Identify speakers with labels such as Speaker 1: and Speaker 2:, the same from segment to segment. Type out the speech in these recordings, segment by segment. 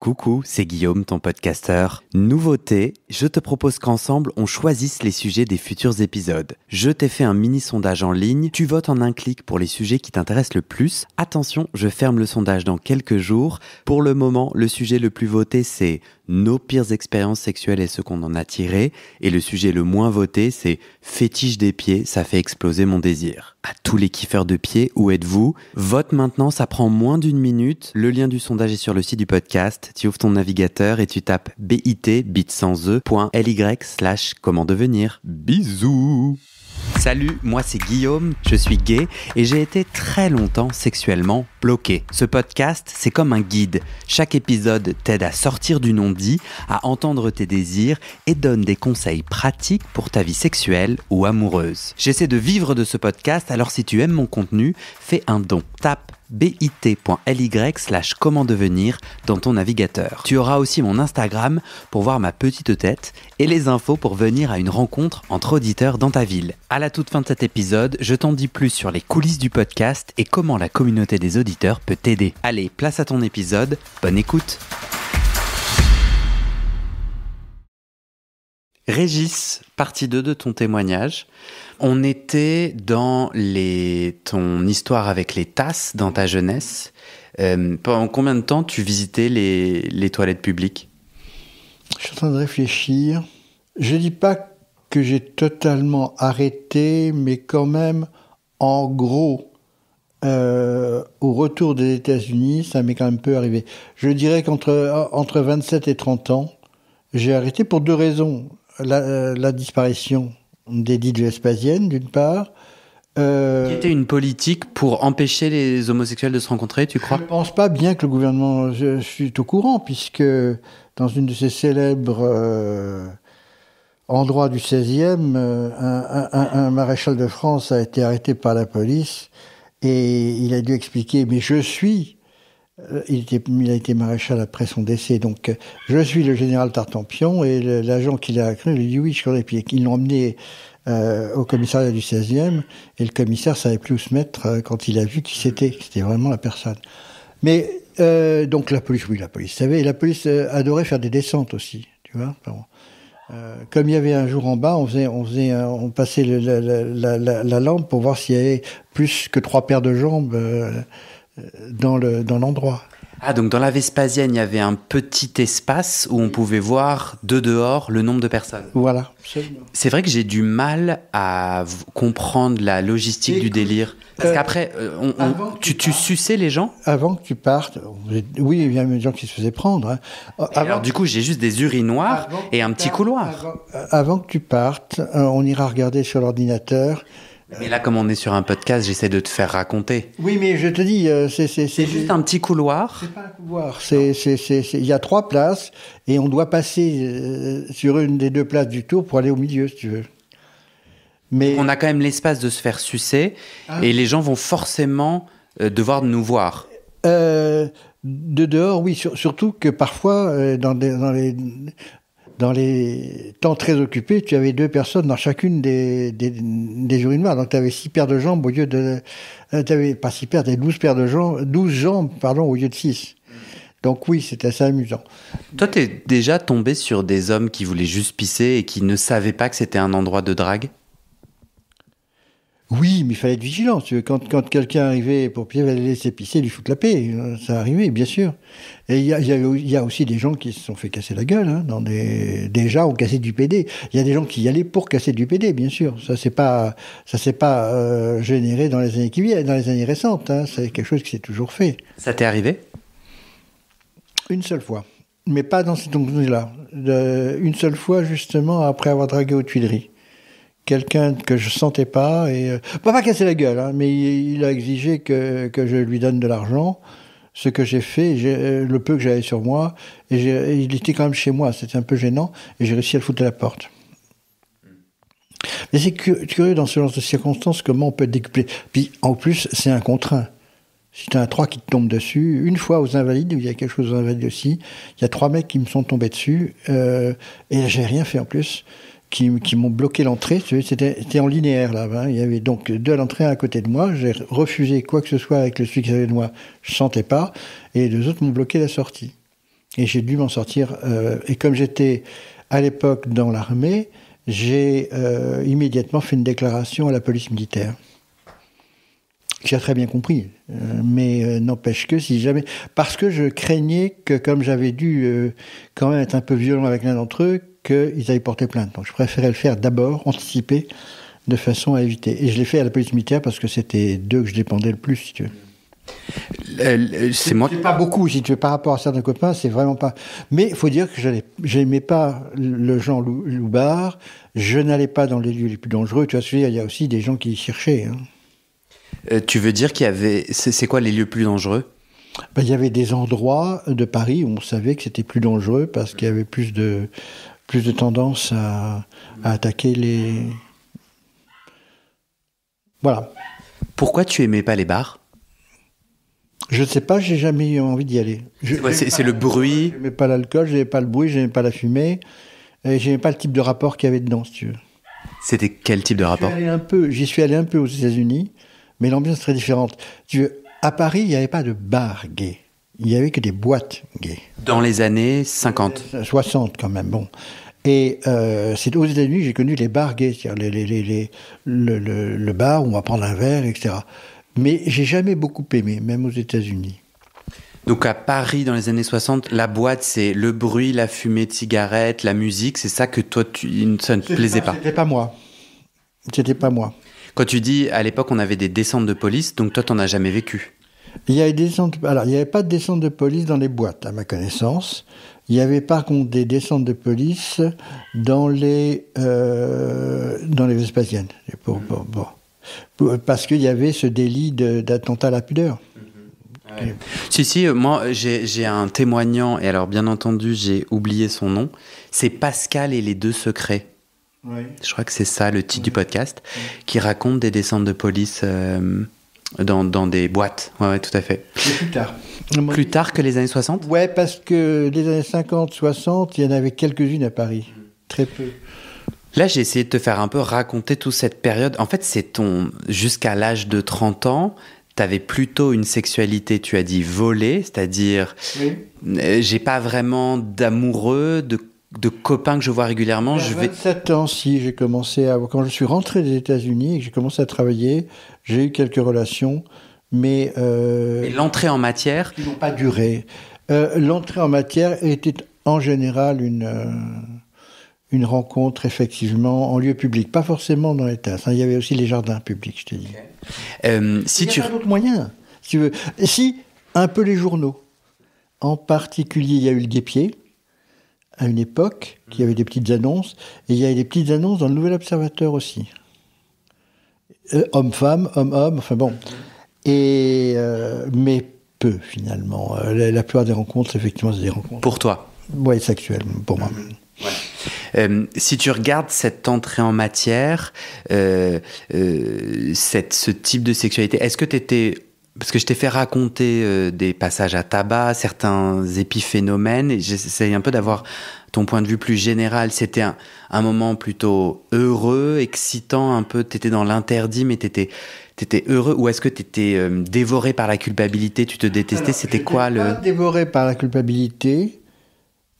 Speaker 1: Coucou, c'est Guillaume, ton podcasteur. Nouveauté, je te propose qu'ensemble, on choisisse les sujets des futurs épisodes. Je t'ai fait un mini sondage en ligne, tu votes en un clic pour les sujets qui t'intéressent le plus. Attention, je ferme le sondage dans quelques jours. Pour le moment, le sujet le plus voté, c'est nos pires expériences sexuelles et ce qu'on en a tiré. Et le sujet le moins voté, c'est fétiche des pieds, ça fait exploser mon désir. À tous les kiffeurs de pieds, où êtes-vous? Vote maintenant, ça prend moins d'une minute. Le lien du sondage est sur le site du podcast. Tu ouvres ton navigateur et tu tapes bit.ly/comment devenir. Bisous! Salut, moi c'est Guillaume, je suis gay et j'ai été très longtemps sexuellement bloqué. Ce podcast, c'est comme un guide. Chaque épisode t'aide à sortir du non-dit, à entendre tes désirs et donne des conseils pratiques pour ta vie sexuelle ou amoureuse. J'essaie de vivre de ce podcast, alors si tu aimes mon contenu, fais un don. Tape bit.ly/comment devenir dans ton navigateur. Tu auras aussi mon Instagram pour voir ma petite tête et les infos pour venir à une rencontre entre auditeurs dans ta ville. À la toute fin de cet épisode, je t'en dis plus sur les coulisses du podcast et comment la communauté des auditeurs peut t'aider. Allez, place à ton épisode, bonne écoute. Régis, partie 2 de ton témoignage. On était dans ton histoire avec les tasses dans ta jeunesse. Pendant combien de temps tu visitais les toilettes publiques?
Speaker 2: Je suis en train de réfléchir. Je ne dis pas que j'ai totalement arrêté, mais quand même, en gros, au retour des États-Unis, ça m'est quand même peu arrivé. Je dirais qu'entre 27 et 30 ans, j'ai arrêté pour deux raisons. La disparition d'Édith Vespasienne, d'une part.
Speaker 1: Qui était une politique pour empêcher les homosexuels de se rencontrer, tu crois?
Speaker 2: Je ne pense pas, bien que le gouvernement soit au courant, puisque dans une de ces célèbres endroits du 16e, un maréchal de France a été arrêté par la police et il a dû expliquer « mais je suis ». Il a été maréchal après son décès, donc je suis le général Tartampion, et l'agent qui l'a cru lui dit oui, je connais. Puis ils l'ont emmené au commissariat du 16e, et le commissaire savait plus où se mettre quand il a vu qui c'était vraiment la personne. Mais donc la police savait, et la police adorait faire des descentes aussi, tu vois. Comme il y avait un jour en bas, on passait la lampe pour voir s'il y avait plus que 3 paires de jambes dans l'endroit.
Speaker 1: Ah, donc dans la Vespasienne, il y avait un petit espace où on pouvait voir de dehors le nombre de personnes.
Speaker 2: Voilà, absolument.
Speaker 1: C'est vrai que j'ai du mal à comprendre la logistique du délire. Parce qu'après, tu suçais les gens?
Speaker 2: Avant que tu partes, oui, il y a des gens qui se faisaient prendre. Hein.
Speaker 1: Alors du coup, j'ai juste des urinoirs et un petit couloir.
Speaker 2: Avant que tu partes, on ira regarder sur l'ordinateur.
Speaker 1: Mais là, comme on est sur un podcast, j'essaie de te faire raconter.
Speaker 2: Oui, mais je te dis, c'est
Speaker 1: juste un petit couloir.
Speaker 2: C'est pas un couloir. Il y a 3 places et on doit passer sur une des 2 places du tour pour aller au milieu, si tu veux. Mais
Speaker 1: on a quand même l'espace de se faire sucer et les gens vont forcément devoir nous voir.
Speaker 2: De dehors, oui, surtout que parfois, dans les temps très occupés, tu avais 2 personnes dans chacune des urinoirs. Donc, tu avais 6 paires de jambes au lieu de... tu avais pas 6 paires, tu avais 12 paires de jambes, 12 jambes, au lieu de 6. Donc oui, c'était assez amusant.
Speaker 1: Toi, t'es déjà tombé sur des hommes qui voulaient juste pisser et qui ne savaient pas que c'était un endroit de drague?
Speaker 2: Oui, mais il fallait être vigilant. Tu veux, quand quelqu'un arrivait pour pisser, il fallait laisser pisser, lui foutre la paix. Ça arrivait, bien sûr. Et il y a aussi des gens qui se sont fait casser la gueule. Hein, déjà, ont cassé du PD. Il y a des gens qui y allaient pour casser du PD, bien sûr. Ça s'est pas généré dans les années qui viennent, dans les années récentes. Hein. C'est quelque chose qui s'est toujours fait.
Speaker 1: Ça t'est arrivé?
Speaker 2: Une seule fois. Mais pas dans cette là. Une seule fois, justement, après avoir dragué aux Tuileries. Quelqu'un que je sentais pas, et pas casser la gueule, hein, mais il a exigé que je lui donne de l'argent, ce que j'ai fait, le peu que j'avais sur moi, et il était quand même chez moi, c'était un peu gênant, et j'ai réussi à le foutre à la porte. Mais c'est curieux dans ce genre de circonstances comment on peut décupler. Puis en plus, c'est un contre 1. Si tu as un 3 qui te tombe dessus, une fois aux Invalides, où il y a quelque chose aux Invalides aussi, il y a 3 mecs qui me sont tombés dessus, et j'ai rien fait en plus. Qui m'ont bloqué l'entrée. C'était en linéaire, là. Hein. Il y avait donc 2 à l'entrée, 1 à côté de moi. J'ai refusé quoi que ce soit avec celui qui avait de moi. Je ne sentais pas. Et les autres m'ont bloqué la sortie. Et j'ai dû m'en sortir. Et comme j'étais à l'époque dans l'armée, j'ai immédiatement fait une déclaration à la police militaire. J'ai très bien compris, mais n'empêche que si jamais... Parce que je craignais que, comme j'avais dû quand même être un peu violent avec l'un d'entre eux, qu'ils allaient porter plainte. Donc je préférais le faire d'abord, anticiper, de façon à éviter. Et je l'ai fait à la police militaire parce que c'était d'eux que je dépendais le plus, si tu veux.
Speaker 1: C'est moi.
Speaker 2: C'est pas beaucoup, si tu veux, par rapport à certains copains, c'est vraiment pas... Mais il faut dire que j'aimais pas le Jean Loubard, je n'allais pas dans les lieux les plus dangereux. Tu vois, il y a aussi des gens qui y cherchaient, hein.
Speaker 1: Tu veux dire qu'il y avait... C'est quoi les lieux plus dangereux ?
Speaker 2: Il y avait des endroits de Paris où on savait que c'était plus dangereux parce qu'il y avait plus de tendance à attaquer les... Voilà.
Speaker 1: Pourquoi tu aimais pas les bars ?
Speaker 2: Je ne sais pas, j'ai jamais eu envie d'y aller.
Speaker 1: C'est le bruit.
Speaker 2: J'aimais pas l'alcool, j'aimais pas le bruit, j'aimais pas la fumée, et j'aimais pas le type de rapport qu'il y avait dedans, si tu veux.
Speaker 1: C'était quel type de rapport ?
Speaker 2: J'y suis allé un peu aux États-Unis, mais l'ambiance est très différente. Tu veux, à Paris, il n'y avait pas de bars gays. Il n'y avait que des boîtes gays.
Speaker 1: Dans les années 50.
Speaker 2: 60 quand même, bon. Et c'est aux États-Unis que j'ai connu les bars gays, c'est-à-dire le bar où on va prendre un verre, etc. Mais j'ai jamais beaucoup aimé, même aux États-Unis.
Speaker 1: Donc à Paris, dans les années 60, la boîte, c'est le bruit, la fumée de cigarettes, la musique, c'est ça que toi, ça ne te plaisait pas ?
Speaker 2: C'était pas moi. C'était pas moi.
Speaker 1: Quand tu dis, à l'époque, on avait des descentes de police, donc toi, t'en as jamais vécu ?
Speaker 2: Il y avait il n'y avait pas de descente de police dans les boîtes, à ma connaissance. Il y avait par contre des descentes de police dans les Vespasiennes. Parce qu'il y avait ce délit d'attentat à la pudeur.
Speaker 1: Ouais. Si, moi j'ai un témoignant, et alors bien entendu j'ai oublié son nom, c'est Pascal et les 2 secrets.
Speaker 2: Oui.
Speaker 1: Je crois que c'est ça le titre du podcast, qui raconte des descentes de police dans des boîtes. Ouais, tout à fait.
Speaker 2: Et plus tard.
Speaker 1: Plus tard que les années 60 ?
Speaker 2: Ouais, parce que les années 50, 60, il y en avait quelques-unes à Paris. Très peu.
Speaker 1: Là, j'ai essayé de te faire un peu raconter toute cette période. En fait, jusqu'à l'âge de 30 ans, t'avais plutôt une sexualité, tu as dit, volée, c'est-à-dire, oui. J'ai pas vraiment d'amoureux, de copains que je vois régulièrement.
Speaker 2: À 27 ans, si, j'ai commencé à... Quand je suis rentré des États-Unis et que j'ai commencé à travailler, j'ai eu quelques relations, mais...
Speaker 1: Et l'entrée en matière ?
Speaker 2: Qui n'ont pas duré. L'entrée en matière était en général une rencontre, effectivement, en lieu public. Pas forcément dans les tasses. Il y avait aussi les jardins publics, je te dis.
Speaker 1: Si
Speaker 2: il y a pas d'autres moyens, si tu veux. Si, un peu les journaux. En particulier, il y a eu le Guêpier, à une époque, qui avait des petites annonces, et il y avait des petites annonces dans le Nouvel Observateur aussi. Homme-femme, homme-homme, enfin bon. Et, mais peu, finalement. La plupart des rencontres, effectivement, c'est des rencontres.
Speaker 1: Pour toi ?
Speaker 2: Oui, sexuelles, pour moi.
Speaker 1: Ouais. Si tu regardes cette entrée en matière, ce type de sexualité, est-ce que tu étais... Parce que je t'ai fait raconter des passages à tabac, certains épiphénomènes, et j'essaye un peu d'avoir ton point de vue plus général. C'était un moment plutôt heureux, excitant, un peu, t'étais dans l'interdit, mais t'étais heureux, ou est-ce que t'étais dévoré par la culpabilité, tu te détestais? Alors, c'était quoi le...
Speaker 2: Pas dévoré par la culpabilité,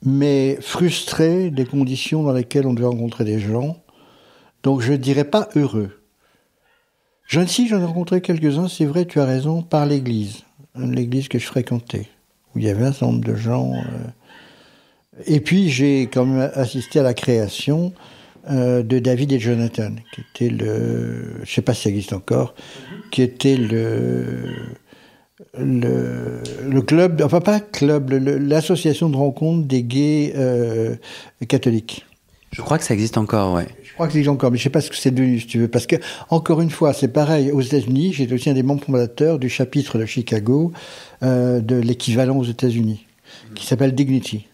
Speaker 2: mais frustré des conditions dans lesquelles on devait rencontrer des gens. Donc je ne dirais pas heureux. J'en ai rencontré quelques-uns, c'est vrai, tu as raison, par l'église que je fréquentais, où il y avait un certain nombre de gens. Et puis j'ai quand même assisté à la création de David et Jonathan, qui était je ne sais pas si ça existe encore, qui était le club, enfin pas club, l'association de rencontre des gays catholiques.
Speaker 1: Je crois que ça existe encore, ouais.
Speaker 2: Je crois que ça existe encore, mais je ne sais pas ce que c'est devenu, si tu veux. Parce que, encore une fois, c'est pareil. Aux États-Unis, j'étais aussi un des membres fondateurs du chapitre de Chicago de l'équivalent aux États-Unis, qui s'appelle Dignity.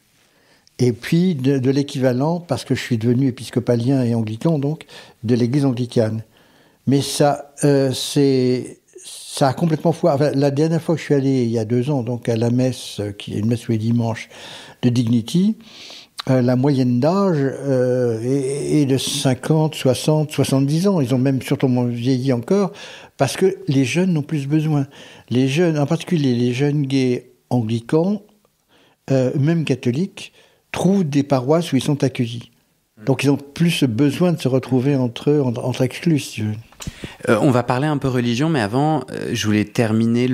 Speaker 2: Et puis, de l'équivalent, parce que je suis devenu épiscopalien et anglican, donc, de l'église anglicane. Mais ça a complètement foiré. Enfin, la dernière fois que je suis allé, il y a 2 ans, donc à la messe, qui est une messe tous les dimanches, de Dignity, la moyenne d'âge est de 50, 60, 70 ans. Ils ont même surtout vieilli encore, parce que les jeunes n'ont plus besoin. Les jeunes, en particulier les jeunes gays anglicans, même catholiques, trouvent des paroisses où ils sont accueillis. Donc ils ont plus besoin de se retrouver entre eux, entre exclus, si tu veux.
Speaker 1: On va parler un peu religion, mais avant, je voulais terminer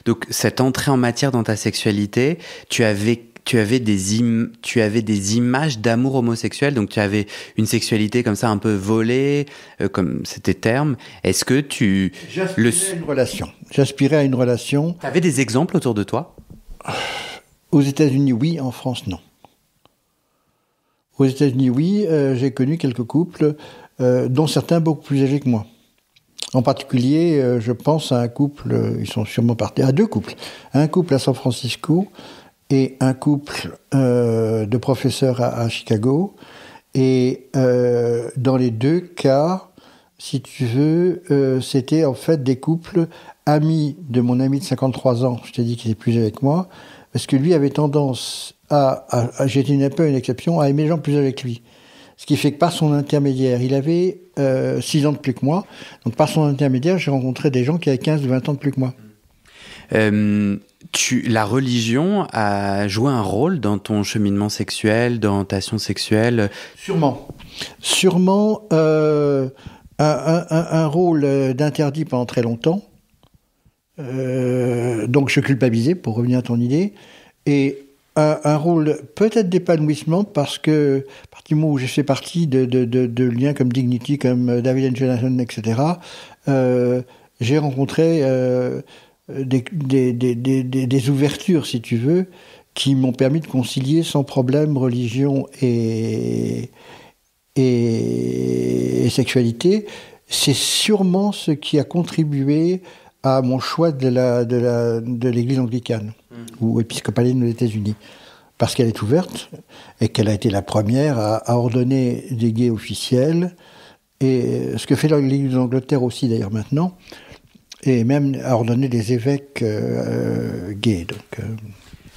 Speaker 1: donc cette entrée en matière dans ta sexualité. Tu avais des images d'amour homosexuel, donc tu avais une sexualité comme ça un peu volée, comme c'était terme. Est-ce que
Speaker 2: J'aspirais à une relation.
Speaker 1: Tu avais des exemples autour de toi?
Speaker 2: Aux États-Unis, oui. En France, non. Aux États-Unis, oui. J'ai connu quelques couples, dont certains beaucoup plus âgés que moi. En particulier, je pense à un couple, ils sont sûrement partis, à deux couples. Un couple à San Francisco et un couple de professeurs à Chicago. Et dans les deux cas, si tu veux, c'était en fait des couples amis de mon ami de 53 ans, je t'ai dit qu'il était plus âgé que moi, parce que lui avait tendance j'étais un peu une exception, à aimer les gens plus âgés que lui. Ce qui fait que par son intermédiaire, il avait 6 ans de plus que moi, donc par son intermédiaire, j'ai rencontré des gens qui avaient 15 ou 20 ans de plus que moi.
Speaker 1: La religion a joué un rôle dans ton cheminement sexuel, dans ta tentation sexuelle?
Speaker 2: Sûrement un rôle d'interdit pendant très longtemps. Donc je culpabilisais, pour revenir à ton idée, et un rôle peut-être d'épanouissement, parce que à partir du moment où j'ai fait partie de liens comme Dignity, comme David and Jonathan, etc., j'ai rencontré des ouvertures, si tu veux, qui m'ont permis de concilier sans problème religion et sexualité. C'est sûrement ce qui a contribué à mon choix de l'église anglicane ou épiscopalienne aux États-Unis, parce qu'elle est ouverte et qu'elle a été la première à ordonner des gays officiels, et ce que fait l'église d'Angleterre aussi d'ailleurs maintenant, et même à ordonner des évêques gays. Donc,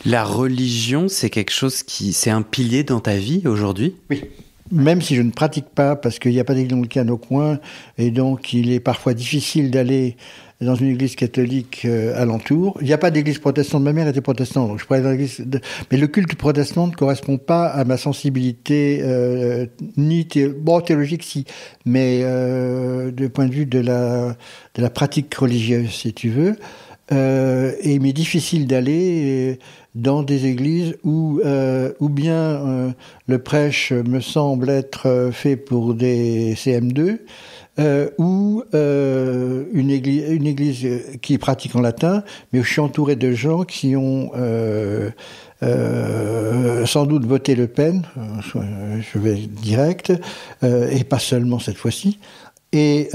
Speaker 1: La religion, c'est quelque chose c'est un pilier dans ta vie aujourd'hui?
Speaker 2: Oui. Même si je ne pratique pas, parce qu'il n'y a pas d'église anglicane au coin, et donc il est parfois difficile d'aller dans une église catholique alentour. Il n'y a pas d'église protestante. Ma mère était protestante, donc je pourrais aller dans l'église. Mais le culte protestant ne correspond pas à ma sensibilité, théologique si, mais du point de vue de la pratique religieuse, si tu veux. Et il m'est difficile d'aller dans des églises où bien le prêche me semble être fait pour des CM2, ou une église qui pratique en latin, mais où je suis entouré de gens qui ont sans doute voté Le Pen, je vais direct, et pas seulement cette fois-ci, et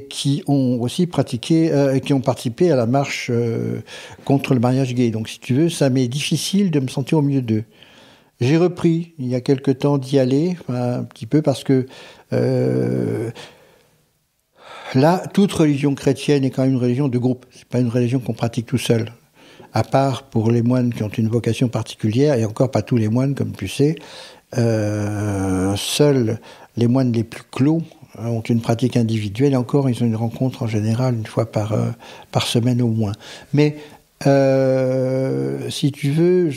Speaker 2: qui ont aussi pratiqué, qui ont participé à la marche contre le mariage gay. Donc, si tu veux, ça m'est difficile de me sentir au milieu d'eux. J'ai repris, il y a quelque temps, d'y aller, un petit peu, parce que là, toute religion chrétienne est quand même une religion de groupe. C'est pas une religion qu'on pratique tout seul. À part pour les moines qui ont une vocation particulière, et encore pas tous les moines, comme tu sais. Seuls les moines les plus clos ont une pratique individuelle, et encore, ils ont une rencontre en général une fois par semaine au moins. Mais, si tu veux,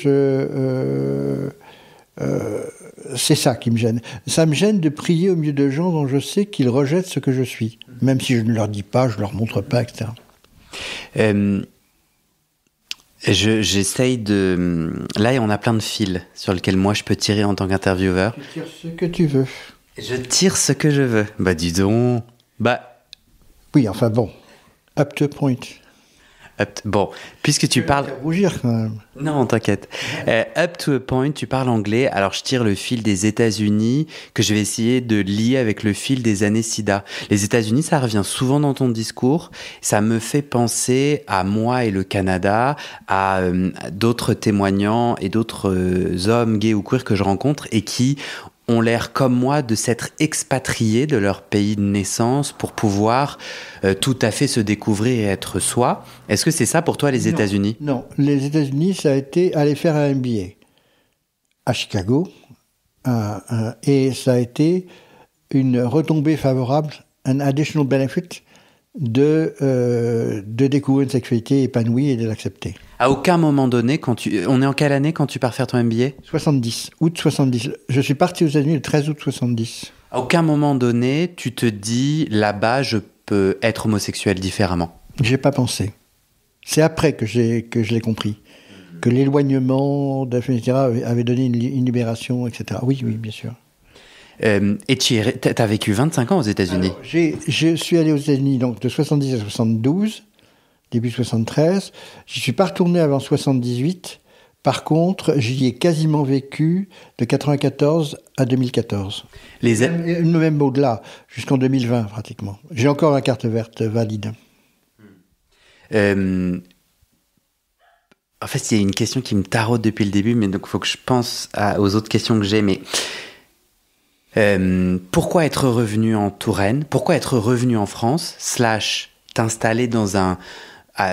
Speaker 2: c'est ça qui me gêne. Ça me gêne de prier au milieu de gens dont je sais qu'ils rejettent ce que je suis. Même si je ne leur dis pas, je ne leur montre pas, etc.
Speaker 1: J'essaye de... Là, on a plein de fils sur lesquels moi je peux tirer en tant qu'intervieweur.
Speaker 2: Tu tires ce que tu veux.
Speaker 1: Je tire ce que je veux. Bah dis donc.
Speaker 2: Oui, enfin bon. Up to a point.
Speaker 1: Bon, puisque tu parles...
Speaker 2: Tu vas rougir quand même.
Speaker 1: Non, t'inquiète. Up to a point, tu parles anglais. Alors, je tire le fil des États-Unis que je vais essayer de lier avec le fil des années SIDA. Les États-Unis, ça revient souvent dans ton discours. Ça me fait penser à moi et le Canada, à d'autres témoignants et d'autres hommes gays ou queer que je rencontre et qui ont l'air comme moi de s'être expatriés de leur pays de naissance pour pouvoir tout à fait se découvrir et être soi. Est-ce que c'est ça pour toi, les États-Unis ?
Speaker 2: Non, les États-Unis, ça a été aller faire un MBA à Chicago, et ça a été une retombée favorable, un additional benefit de découvrir une sexualité épanouie et de l'accepter.
Speaker 1: À aucun moment donné, on est en quelle année quand tu pars faire ton MBA ?
Speaker 2: 70, août 70. Je suis parti aux États-Unis le 13 août 70.
Speaker 1: À aucun moment donné, tu te dis, là-bas, je peux être homosexuel différemment.
Speaker 2: J'ai pas pensé. C'est après que je l'ai compris. Que l'éloignement, etc., avait donné une libération, etc. Oui, bien sûr.
Speaker 1: Et tu as vécu 25 ans aux États-Unis.
Speaker 2: Alors, je suis allé aux États-Unis donc de 70 à 72, début 73. J'y suis pas retourné avant 78. Par contre, j'y ai quasiment vécu de 94 à 2014. Même au-delà, jusqu'en 2020 pratiquement. J'ai encore la carte verte valide.
Speaker 1: En fait, il y a une question qui me taraude depuis le début, mais donc il faut que je pense aux autres questions que j'ai. Mais pourquoi être revenu en Touraine ? Pourquoi être revenu en France / t'installer dans un...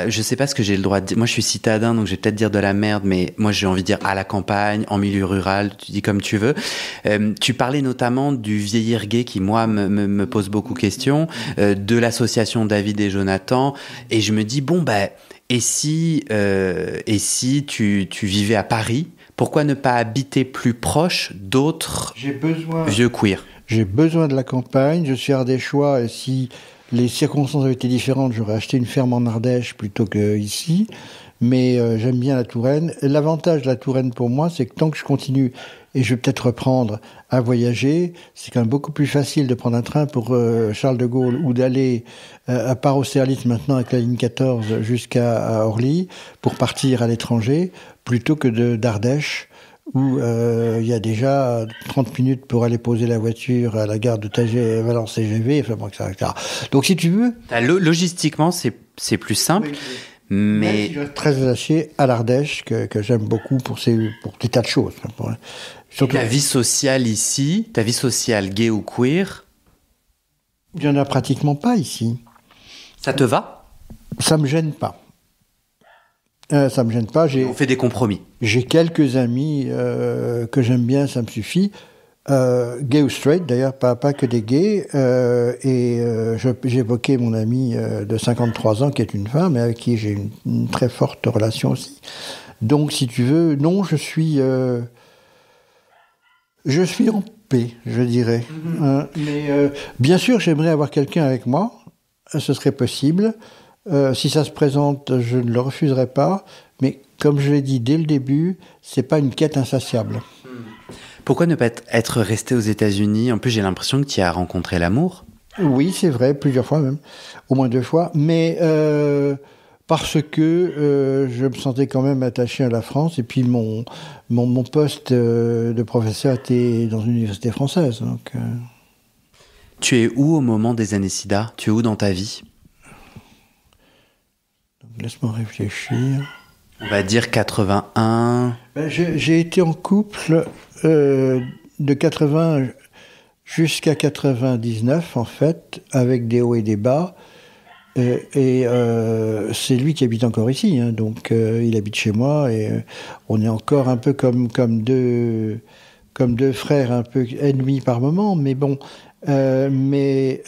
Speaker 1: je sais pas ce que j'ai le droit de dire. Moi, je suis citadin, donc je vais peut-être dire de la merde, mais moi, j'ai envie de dire à la campagne, en milieu rural, tu dis comme tu veux. Tu parlais notamment du vieillir gay qui, moi, me pose beaucoup de questions, de l'association David et Jonathan, et je me dis, bon, et si tu vivais à Paris, pourquoi ne pas habiter plus proche d'autres vieux queers ?
Speaker 2: J'ai besoin de la campagne, je suis ardéchois, et si les circonstances avaient été différentes, j'aurais acheté une ferme en Ardèche plutôt qu'ici. Mais j'aime bien la Touraine. Et l'avantage de la Touraine pour moi, c'est que tant que je continue, et je vais peut-être reprendre à voyager, c'est quand même beaucoup plus facile de prendre un train pour Charles de Gaulle ou d'aller à Austerlitz maintenant avec la ligne 14 jusqu'à Orly pour partir à l'étranger, plutôt que d'Ardèche où il y a déjà 30 minutes pour aller poser la voiture à la gare de Taget, Valence CGV, etc. Donc si tu veux...
Speaker 1: Logistiquement, c'est plus simple, mais...
Speaker 2: Je suis très attaché à l'Ardèche, que j'aime beaucoup pour des tas de choses.
Speaker 1: Surtout... Ta vie sociale ici, ta vie sociale gay ou queer...
Speaker 2: Il n'y en a pratiquement pas ici.
Speaker 1: Ça te va ?
Speaker 2: Ça me gêne pas. Ça me gêne pas.
Speaker 1: On fait des compromis.
Speaker 2: J'ai quelques amis que j'aime bien, ça me suffit. Gay ou straight, d'ailleurs, pas que des gays. J'évoquais mon ami de 53 ans, qui est une femme, et avec qui j'ai une très forte relation aussi. Donc, si tu veux, non, je suis en paix, je dirais. Mais bien sûr, j'aimerais avoir quelqu'un avec moi. Ce serait possible. Si ça se présente, je ne le refuserai pas. Mais comme je l'ai dit dès le début, c'est pas une quête insatiable.
Speaker 1: Pourquoi ne pas être resté aux États-Unis ? En plus, j'ai l'impression que tu as rencontré l'amour.
Speaker 2: Oui, c'est vrai, plusieurs fois même, au moins 2 fois. Mais parce que je me sentais quand même attaché à la France. Et puis mon poste de professeur était dans une université française. Donc,
Speaker 1: Tu es où au moment des années SIDA ? Tu es où dans ta vie ?
Speaker 2: Laisse-moi réfléchir.
Speaker 1: On va dire 81.
Speaker 2: J'ai été en couple de 80 jusqu'à 99, en fait, avec des hauts et des bas. Et c'est lui qui habite encore ici, hein, donc il habite chez moi, et on est encore un peu comme deux frères, un peu ennemis par moment, mais bon. Oui,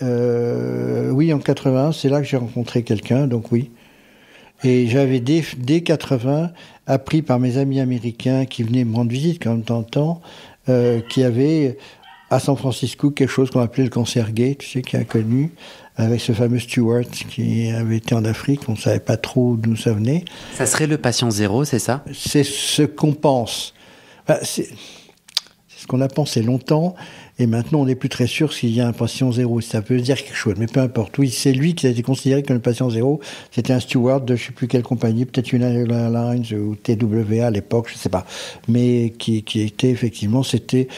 Speaker 2: en 81, c'est là que j'ai rencontré quelqu'un, donc oui. Et j'avais dès 80 appris par mes amis américains qui venaient me rendre visite quand même de temps en temps, qu'il y avait à San Francisco quelque chose qu'on appelait le cancer gay, tu sais, qui est inconnu, avec ce fameux Stewart qui avait été en Afrique, on ne savait pas trop d'où ça venait.
Speaker 1: Ça serait le patient zéro, c'est ça ?
Speaker 2: C'est ce qu'on pense. C'est ce qu'on a pensé longtemps. Et maintenant, on n'est plus très sûr s'il y a un patient zéro. Ça peut dire quelque chose, mais peu importe. Oui, c'est lui qui a été considéré comme le patient zéro. C'était un steward de je ne sais plus quelle compagnie, peut-être United Airlines ou TWA à l'époque, je ne sais pas. Mais qui était effectivement, c'était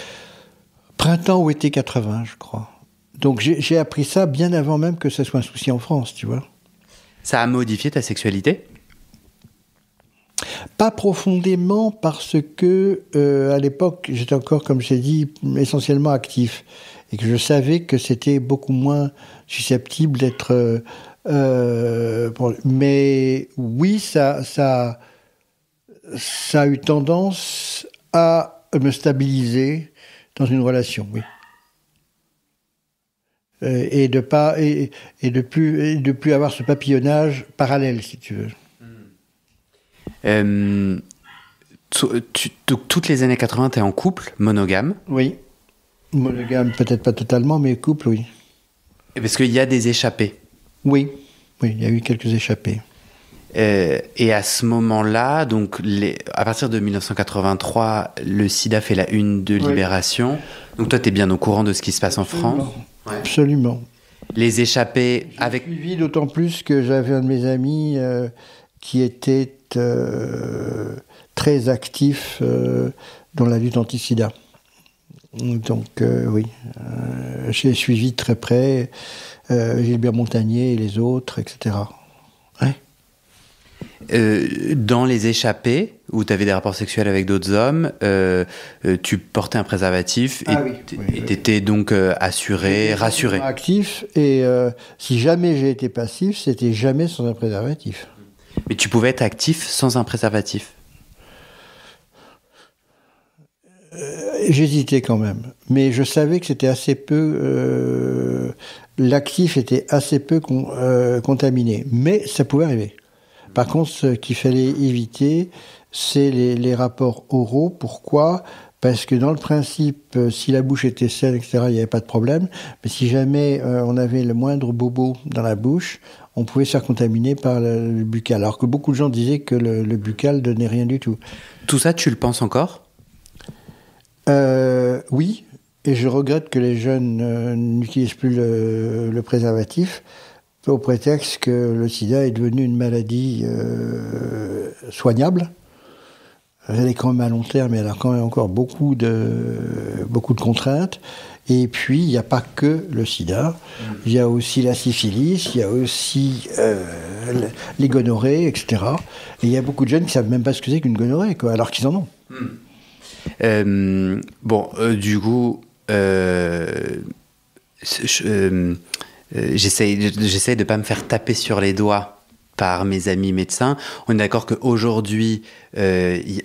Speaker 2: printemps ou été 80, je crois. Donc j'ai appris ça bien avant même que ce soit un souci en France, tu vois.
Speaker 1: Ça a modifié ta sexualité ?
Speaker 2: Pas profondément, parce que à l'époque, j'étais encore, comme j'ai dit, essentiellement actif, et que je savais que c'était beaucoup moins susceptible d'être... mais oui, ça a eu tendance à me stabiliser dans une relation, oui. Et de plus avoir ce papillonnage parallèle, si tu veux.
Speaker 1: Toutes les années 80, tu es en couple, monogame.
Speaker 2: Oui. Monogame, peut-être pas totalement, mais couple, oui.
Speaker 1: Parce qu'il y a des échappées.
Speaker 2: Oui, il y a eu quelques échappées.
Speaker 1: Et à ce moment-là, donc à partir de 1983, le sida fait la une de Libération. Donc toi, tu es bien au courant de ce qui se passe en France.
Speaker 2: Ouais. Absolument.
Speaker 1: Les échappées avec...
Speaker 2: J'ai suivi d'autant plus que j'avais un de mes amis qui était très actif dans la lutte anti-sida. Donc oui, j'ai suivi de très près Gilbert Montagnier et les autres, etc. Ouais.
Speaker 1: Dans les échappées, où tu avais des rapports sexuels avec d'autres hommes, tu portais un préservatif et tu étais donc assuré, rassuré.
Speaker 2: Actif, et si jamais j'ai été passif, c'était jamais sans un préservatif.
Speaker 1: Mais tu pouvais être actif sans un préservatif?
Speaker 2: J'hésitais quand même, mais je savais que c'était assez peu... l'actif était assez peu contaminé, mais ça pouvait arriver. Par contre, ce qu'il fallait éviter, c'est les rapports oraux. Pourquoi ? Parce que dans le principe, si la bouche était saine, etc., il n'y avait pas de problème. Mais si jamais on avait le moindre bobo dans la bouche, on pouvait se faire contaminer par le buccal. Alors que beaucoup de gens disaient que le buccal donnait rien du tout.
Speaker 1: Tout ça, tu le penses encore ?
Speaker 2: Oui, et je regrette que les jeunes n'utilisent plus le préservatif au prétexte que le sida est devenu une maladie soignable. Elle est quand même à long terme, mais elle a quand même encore beaucoup de contraintes. Et puis, il n'y a pas que le sida. Il y a aussi la syphilis, il y a aussi les gonorrhées, etc. Et il y a beaucoup de jeunes qui ne savent même pas ce que c'est qu'une gonorrhée, quoi, alors qu'ils en ont.
Speaker 1: Du coup, j'essaye de ne pas me faire taper sur les doigts par mes amis médecins. On est d'accord qu'aujourd'hui, c'est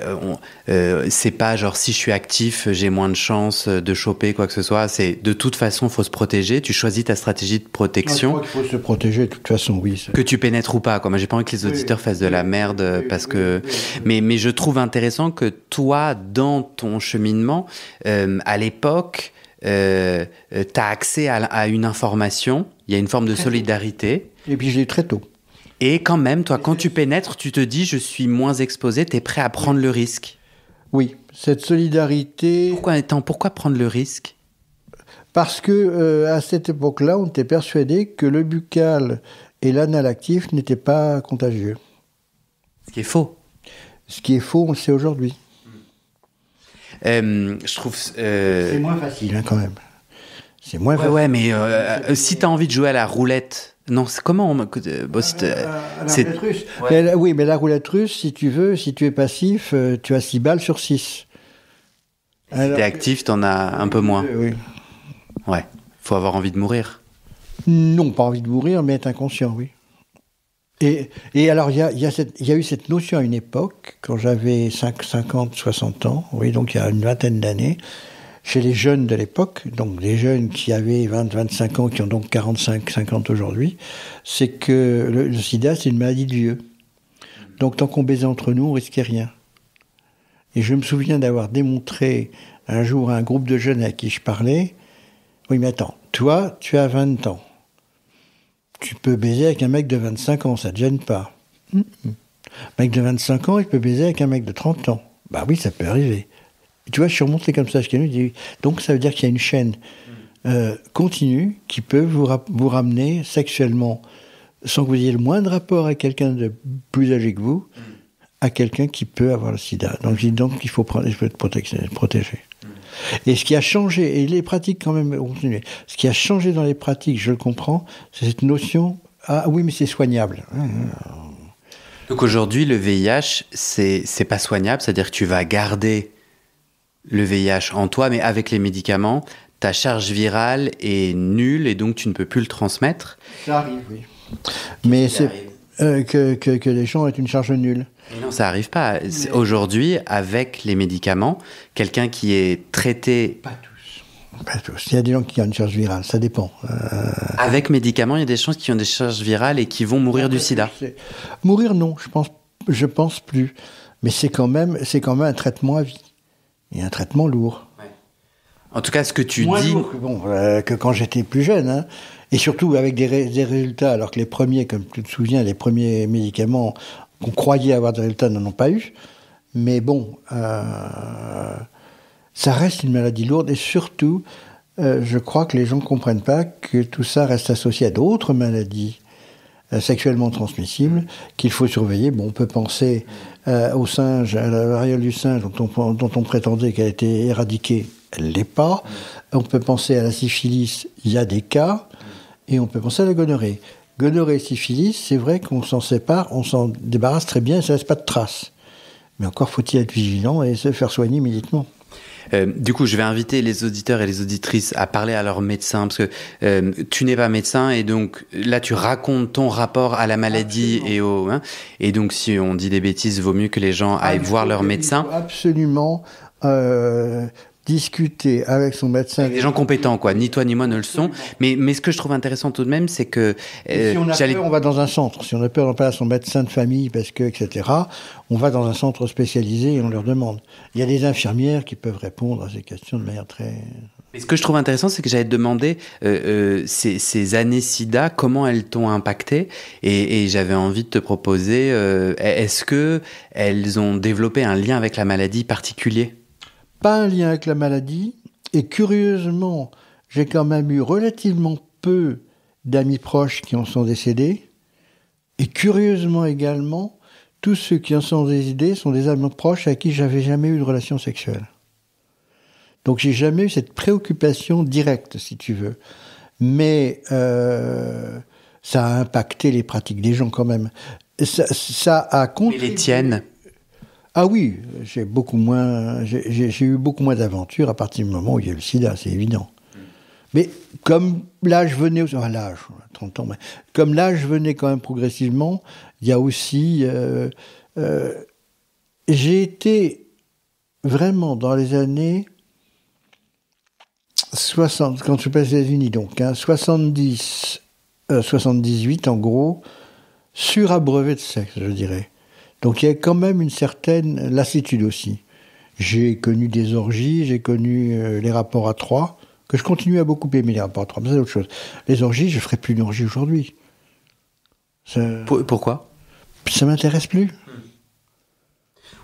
Speaker 1: pas genre si je suis actif, j'ai moins de chances de choper quoi que ce soit. C'est de toute façon, il faut se protéger. Tu choisis ta stratégie de protection.
Speaker 2: Je crois qu'il faut se protéger de toute façon, oui.
Speaker 1: Que tu pénètres ou pas, quoi. Moi, j'ai pas envie que les auditeurs fassent de la merde parce que. Mais je trouve intéressant que toi, dans ton cheminement, à l'époque, t'as accès à une information. Il y a une forme de solidarité.
Speaker 2: Et puis je l'ai eu très tôt.
Speaker 1: Et quand même, toi, quand tu pénètres, tu te dis, je suis moins exposé, tu es prêt à prendre le risque.
Speaker 2: Oui, cette solidarité...
Speaker 1: Pourquoi prendre le risque ?
Speaker 2: Parce que à cette époque-là, on était persuadé que le buccal et l'anal actif n'étaient pas contagieux.
Speaker 1: Ce qui est faux.
Speaker 2: Ce qui est faux, on le sait aujourd'hui.
Speaker 1: Je trouve...
Speaker 2: C'est moins facile, hein, quand même. C'est moins facile.
Speaker 1: Ouais, mais si tu as envie de jouer à la roulette... Non, c'est comment
Speaker 2: la roulette russe. Ouais. Oui, mais la roulette russe, si tu veux, si tu es passif, tu as 6 balles sur 6.
Speaker 1: Si tu es actif, tu en as un peu moins.
Speaker 2: Oui.
Speaker 1: Ouais, faut avoir envie de mourir.
Speaker 2: Non, pas envie de mourir, mais être inconscient, oui. Et alors, il y a eu cette notion à une époque, quand j'avais 50, 60 ans, oui, donc il y a une vingtaine d'années, chez les jeunes de l'époque, donc les jeunes qui avaient 20, 25 ans, qui ont donc 45, 50 aujourd'hui, c'est que le sida, c'est une maladie de vieux. Donc tant qu'on baisait entre nous, on risquait rien. Et je me souviens d'avoir démontré un jour à un groupe de jeunes à qui je parlais, oui mais attends, toi, tu as 20 ans. Tu peux baiser avec un mec de 25 ans, ça te gêne pas. Un mec de 25 ans, il peut baiser avec un mec de 30 ans. Bah oui, ça peut arriver. Et tu vois, je suis remonté comme ça, donc ça veut dire qu'il y a une chaîne continue qui peut vous ramener sexuellement, sans que vous ayez le moindre rapport avec quelqu'un de plus âgé que vous, à quelqu'un qui peut avoir le sida. Donc il faut être protégé. Et ce qui a changé, et les pratiques quand même ont continué, ce qui a changé dans les pratiques, je le comprends, c'est cette notion, ah oui, mais c'est soignable.
Speaker 1: Donc aujourd'hui, le VIH, c'est pas soignable, c'est-à-dire que tu vas garder le VIH en toi, mais avec les médicaments, ta charge virale est nulle et donc tu ne peux plus le transmettre.
Speaker 2: Ça arrive, oui. Mais c'est que les gens aient une charge nulle.
Speaker 1: Mais non, ça n'arrive pas. Mais... Aujourd'hui, avec les médicaments, quelqu'un qui est traité...
Speaker 2: Pas tous. Pas tous. Il y a des gens qui ont une charge virale, ça dépend.
Speaker 1: Avec médicaments, il y a des gens qui ont des charges virales et qui vont mourir du sida.
Speaker 2: Mourir, non. Je pense Je pense plus. Mais c'est quand même un traitement à vie. Et un traitement lourd.
Speaker 1: Ouais. En tout cas, ce que tu
Speaker 2: Moins
Speaker 1: dis...
Speaker 2: lourd que quand j'étais plus jeune. Hein. Et surtout avec des résultats, alors que les premiers, comme tu te souviens, les premiers médicaments qu'on croyait avoir des résultats n'en ont pas eu. Mais bon, ça reste une maladie lourde. Et surtout, je crois que les gens ne comprennent pas que tout ça reste associé à d'autres maladies sexuellement transmissibles qu'il faut surveiller. Bon, on peut penser au singe, à la variole du singe dont on prétendait qu'elle a été éradiquée. Elle ne l'est pas. On peut penser à la syphilis, il y a des cas. Et on peut penser à la gonorrhée. Gonorrhée et syphilis, c'est vrai qu'on s'en sépare, on s'en débarrasse très bien et ça ne laisse pas de traces. Mais encore faut-il être vigilant et se faire soigner immédiatement.
Speaker 1: Du coup, je vais inviter les auditeurs et les auditrices à parler à leur médecin, parce que tu n'es pas médecin, et donc là, tu racontes ton rapport à la maladie. Et donc, si on dit des bêtises, il vaut mieux que les gens aillent voir leur médecin.
Speaker 2: Il faut absolument discuter avec son médecin.
Speaker 1: Avec des gens compétents, quoi. Ni toi ni moi ne le sont. Mais ce que je trouve intéressant tout de même, c'est que...
Speaker 2: si on a peur, on va dans un centre. Si on a peur d'en parler à son médecin de famille, parce que, etc., on va dans un centre spécialisé et on leur demande. Il y a des infirmières qui peuvent répondre à ces questions de manière très...
Speaker 1: Mais ce que je trouve intéressant, c'est que j'allais te demander ces années SIDA, comment elles t'ont impacté, et j'avais envie de te proposer, est-ce que elles ont développé un lien avec la maladie particulier ?
Speaker 2: Pas un lien avec la maladie, et curieusement, j'ai quand même eu relativement peu d'amis proches qui en sont décédés, et curieusement également, tous ceux qui en sont décédés sont des amis proches à qui j'avais jamais eu de relation sexuelle. Donc j'ai jamais eu cette préoccupation directe, si tu veux. Mais ça a impacté les pratiques des gens quand même. Ça a contribué...
Speaker 1: Mais les tiennes ?
Speaker 2: Ah oui, j'ai eu beaucoup moins d'aventures à partir du moment où il y a eu le sida, c'est évident. Mais comme l'âge venait... Enfin, l'âge, 30 ans, mais comme l'âge venait quand même progressivement, il y a aussi... j'ai été vraiment dans les années 60, quand je suis passé aux États-Unis, donc, 78 en gros, surabreuvé de sexe, je dirais. Donc il y a quand même une certaine lassitude aussi. J'ai connu des orgies, j'ai connu les rapports à trois, que je continue à beaucoup aimer les rapports à trois, mais c'est autre chose. Les orgies, je ne ferai plus d'orgies aujourd'hui.
Speaker 1: Pourquoi ?
Speaker 2: Ça ne m'intéresse plus.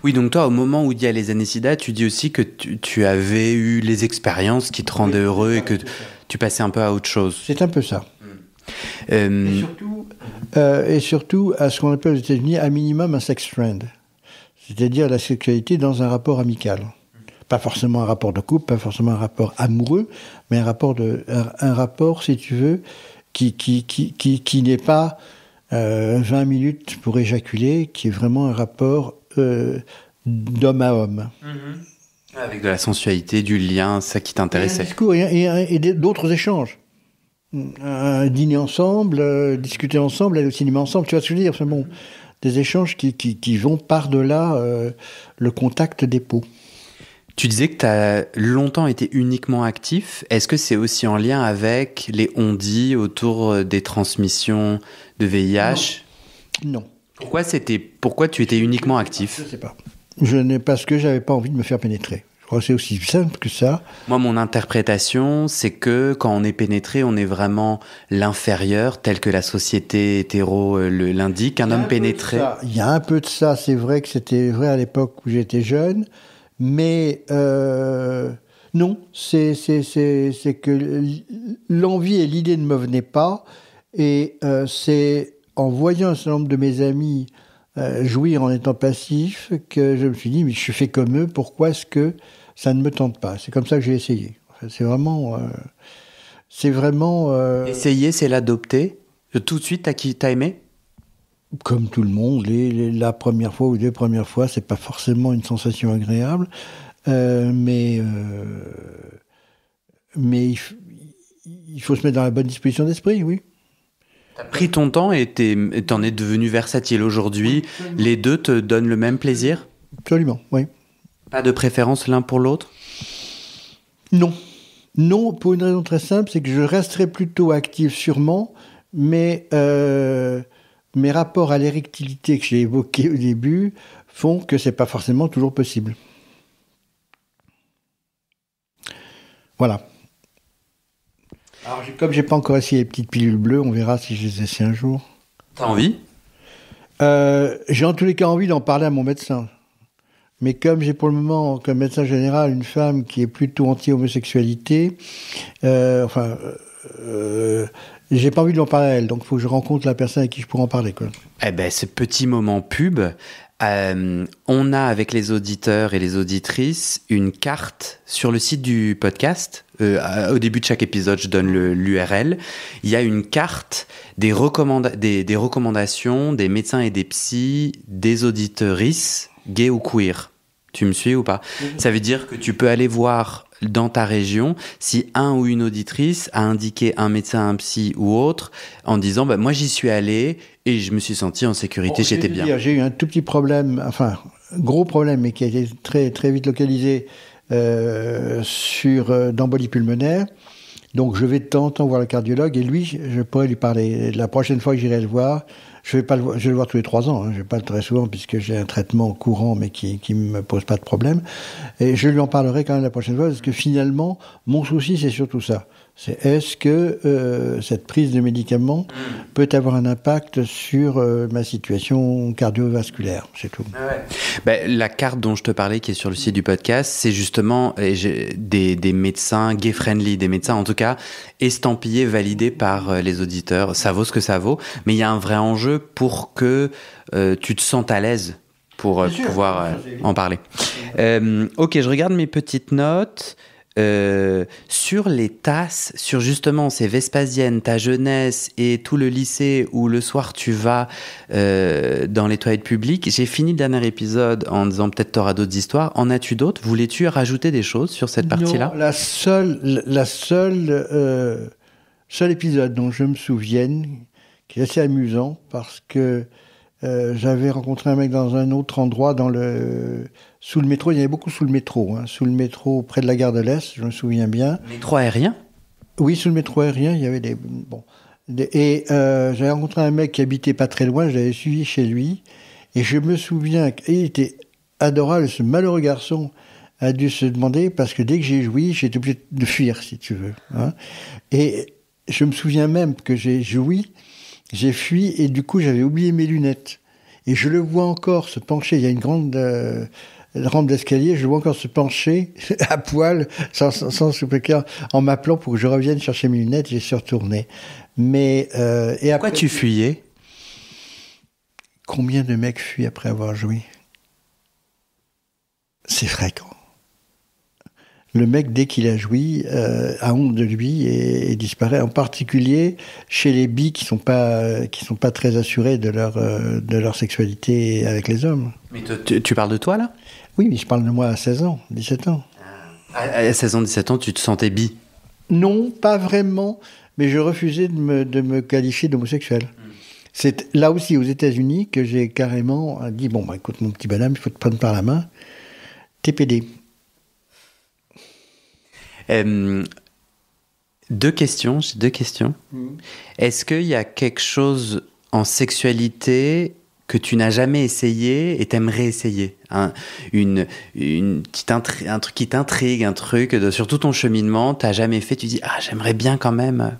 Speaker 1: Oui, donc toi, au moment où il y a les années SIDA, tu dis aussi que tu avais eu les expériences qui te rendaient heureux et que tu passais un peu à autre chose.
Speaker 2: C'est un peu ça. Et surtout, à ce qu'on appelle aux États-Unis, à minimum un sex friend. C'est-à-dire la sexualité dans un rapport amical. Pas forcément un rapport de couple, pas forcément un rapport amoureux, mais un rapport, si tu veux, qui n'est pas 20 minutes pour éjaculer, qui est vraiment un rapport d'homme à homme.
Speaker 1: Avec de la sensualité, du lien, ça qui t'intéressait.
Speaker 2: Un discours et d'autres échanges. Dîner ensemble, discuter ensemble, aller au cinéma ensemble, tu vois ce que je veux dire, c'est bon, des échanges qui vont par-delà le contact des peaux.
Speaker 1: Tu disais que tu as longtemps été uniquement actif. Est-ce que c'est aussi en lien avec les on-dit autour des transmissions de VIH ?
Speaker 2: Non.
Speaker 1: Pourquoi tu étais uniquement actif ?
Speaker 2: Je ne sais pas. Parce que j'avais pas envie de me faire pénétrer. Je crois que c'est aussi simple que ça.
Speaker 1: Moi, mon interprétation, c'est que quand on est pénétré, on est vraiment l'inférieur, tel que la société hétéro l'indique. Un homme pénétré.
Speaker 2: Il y a un peu de ça. C'est vrai que c'était vrai à l'époque où j'étais jeune. Mais non, c'est que l'envie et l'idée ne me venaient pas. Et c'est en voyant un certain nombre de mes amis jouir en étant passif que je me suis dit, mais je suis fait comme eux, pourquoi est-ce que ça ne me tente pas ? C'est comme ça que j'ai essayé. Enfin, c'est vraiment...
Speaker 1: Essayer, c'est l'adopter. Tout de suite, t'as aimé ?
Speaker 2: Comme tout le monde, la première fois ou les deux premières fois, c'est pas forcément une sensation agréable, mais il faut se mettre dans la bonne disposition d'esprit, oui.
Speaker 1: T'as pris ton temps et t'en es devenu versatile aujourd'hui. Oui, les deux te donnent le même plaisir ?
Speaker 2: Absolument, oui.
Speaker 1: Pas de préférence l'un pour l'autre ?
Speaker 2: Non. Non, pour une raison très simple, c'est que je resterai plutôt actif sûrement, mais mes rapports à l'érectilité que j'ai évoqués au début font que c'est pas forcément toujours possible. Voilà. Alors, comme j'ai pas encore essayé les petites pilules bleues, on verra si je les essaie un jour.
Speaker 1: T'as envie ?
Speaker 2: J'ai en tous les cas envie d'en parler à mon médecin. Mais comme j'ai pour le moment, comme médecin général, une femme qui est plutôt anti-homosexualité, j'ai pas envie de l'en parler à elle. Donc, il faut que je rencontre la personne avec qui je pourrais en parler, quoi.
Speaker 1: Eh ben, ce petit moment pub, on a avec les auditeurs et les auditrices une carte sur le site du podcast. Au début de chaque épisode, je donne l'URL. Il y a une carte des recommandations des médecins et des psys, des auditrices gays ou queer. Tu me suis ou pas ? Ça veut dire que tu peux aller voir dans ta région si un ou une auditrice a indiqué un médecin, un psy ou autre en disant moi j'y suis allé et je me suis senti en sécurité, j'étais bien.
Speaker 2: J'ai eu un tout petit problème, enfin gros problème, mais qui a été très très vite localisé d'embolie pulmonaire. Donc je vais de temps en temps voir le cardiologue et lui, je pourrais lui parler. La prochaine fois que j'irai le voir, je vais le voir tous les 3 ans. Je vais pas très souvent puisque j'ai un traitement courant, mais qui me pose pas de problème. Et je lui en parlerai quand même la prochaine fois parce que finalement, mon souci c'est surtout ça. C'est est-ce que cette prise de médicaments peut avoir un impact sur ma situation cardiovasculaire, c'est tout.
Speaker 1: La carte dont je te parlais, qui est sur le site du podcast, c'est justement des médecins gay-friendly, des médecins en tout cas estampillés, validés par les auditeurs. Ça vaut ce que ça vaut, mais il y a un vrai enjeu pour que tu te sentes à l'aise pour pouvoir en parler. Ok, je regarde mes petites notes. Sur les tasses, sur justement ces Vespasiennes, ta jeunesse et tout le lycée où le soir tu vas dans les toilettes publiques, j'ai fini le dernier épisode en disant peut-être t'auras d'autres histoires. En as-tu d'autres ? Voulais-tu rajouter des choses sur cette partie-là ?
Speaker 2: Non, la seul épisode dont je me souvienne, qui est assez amusant parce que j'avais rencontré un mec dans un autre endroit, sous le métro. Il y avait beaucoup sous le métro, sous le métro près de la gare de l'Est, je me souviens bien.
Speaker 1: Métro aérien ?
Speaker 2: Oui, sous le métro aérien, il y avait j'avais rencontré un mec qui habitait pas très loin, je l'avais suivi chez lui, et je me souviens qu'il était adorable. Ce malheureux garçon a dû se demander, parce que dès que j'ai joui, j'étais obligé de fuir, si tu veux. Et je me souviens même que j'ai joui, j'ai fui, et du coup, j'avais oublié mes lunettes. Et je le vois encore se pencher. Il y a une grande rampe d'escalier. Je le vois encore se pencher à poil, sans sous-pécard, en m'appelant pour que je revienne chercher mes lunettes. J'ai suis retourné. Mais et
Speaker 1: pourquoi tu fuyais ?
Speaker 2: Combien de mecs fuient après avoir joui ? C'est fréquent. Le mec, dès qu'il a joui, a honte de lui et disparaît. En particulier chez les bi qui sont pas très assurés de leur sexualité avec les hommes.
Speaker 1: Mais tu parles de toi, là ?
Speaker 2: Oui, mais je parle de moi à 16 ans, 17 ans.
Speaker 1: À 16 ans, 17 ans, tu te sentais bi ?
Speaker 2: Non, pas vraiment, mais je refusais de me qualifier d'homosexuel. C'est là aussi, aux États-Unis, que j'ai carrément dit, écoute, mon petit bonhomme, il faut te prendre par la main, t'es pédé.
Speaker 1: J'ai deux questions. Est-ce qu'il y a quelque chose en sexualité que tu n'as jamais essayé et t'aimerais essayer, un truc qui t'intrigue, un truc sur tout ton cheminement, t'as jamais fait, tu dis j'aimerais bien quand même.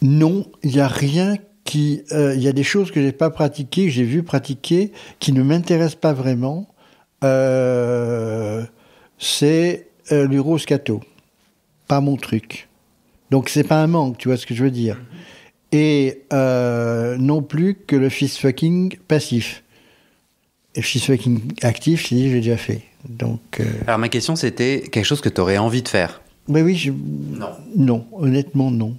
Speaker 2: Non, il n'y a rien il y a des choses que j'ai pas pratiquées, que j'ai vu pratiquer, qui ne m'intéressent pas vraiment. C'est l'uroscato, pas mon truc. Donc c'est pas un manque, tu vois ce que je veux dire. Et non plus que le fist-fucking passif. Et fist-fucking actif, j'ai déjà fait. Donc,
Speaker 1: Alors ma question c'était quelque chose que tu aurais envie de faire.
Speaker 2: Mais oui, non, honnêtement non.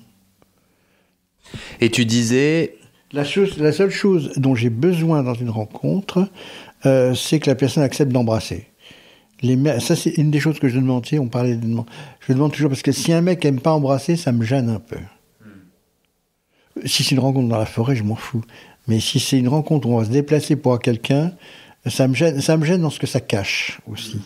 Speaker 1: Et tu disais...
Speaker 2: La seule chose dont j'ai besoin dans une rencontre, c'est que la personne accepte d'embrasser. Ça, c'est une des choses que je demande. On parlait de... Je demande toujours, parce que si un mec aime pas embrasser, ça me gêne un peu. Si c'est une rencontre dans la forêt, je m'en fous. Mais si c'est une rencontre où on va se déplacer pour voir quelqu'un, ça me gêne dans ce que ça cache aussi.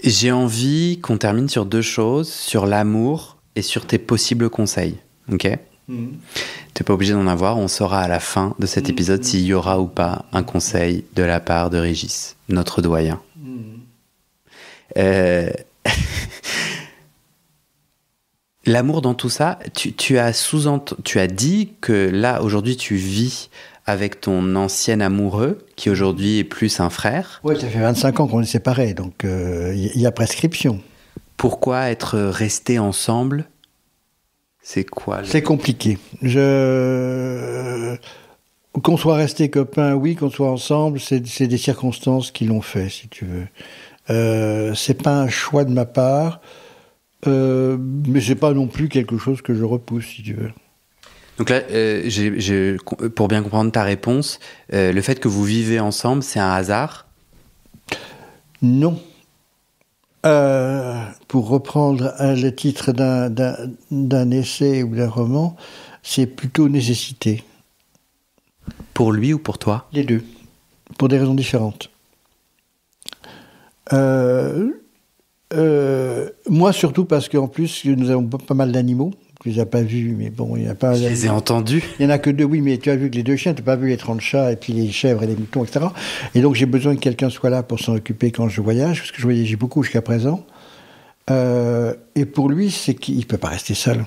Speaker 1: J'ai envie qu'on termine sur deux choses, sur l'amour et sur tes possibles conseils. Ok ? T'es pas obligé d'en avoir, on saura à la fin de cet épisode s'il y aura ou pas un conseil de la part de Régis, notre doyen. L'amour dans tout ça, tu as dit que là, aujourd'hui, tu vis avec ton ancien amoureux, qui aujourd'hui est plus un frère.
Speaker 2: Oui, ça fait 25 ans qu'on est séparés, donc il y a prescription.
Speaker 1: Pourquoi être restés ensemble? C'est quoi
Speaker 2: C'est compliqué. Qu'on soit restés copains, oui, qu'on soit ensemble, c'est des circonstances qui l'ont fait, si tu veux. C'est pas un choix de ma part, mais c'est pas non plus quelque chose que je repousse, si tu veux.
Speaker 1: Donc là, pour bien comprendre ta réponse, le fait que vous vivez ensemble, c'est un hasard?
Speaker 2: Non. Pour reprendre le titre d'un essai ou d'un roman, c'est plutôt nécessité.
Speaker 1: Pour lui ou pour toi?
Speaker 2: Les deux, pour des raisons différentes. Moi surtout parce qu'en plus nous avons pas mal d'animaux. Tu les as pas vus, mais bon, il y a pas.
Speaker 1: Je les ai entendus.
Speaker 2: Il y en a que deux, oui, mais tu as vu que les deux chiens, tu n'as pas vu les 30 chats et puis les chèvres et les moutons, etc. Et donc j'ai besoin que quelqu'un soit là pour s'en occuper quand je voyage, parce que je voyageais beaucoup jusqu'à présent. Et pour lui, c'est qu'il ne peut pas rester seul.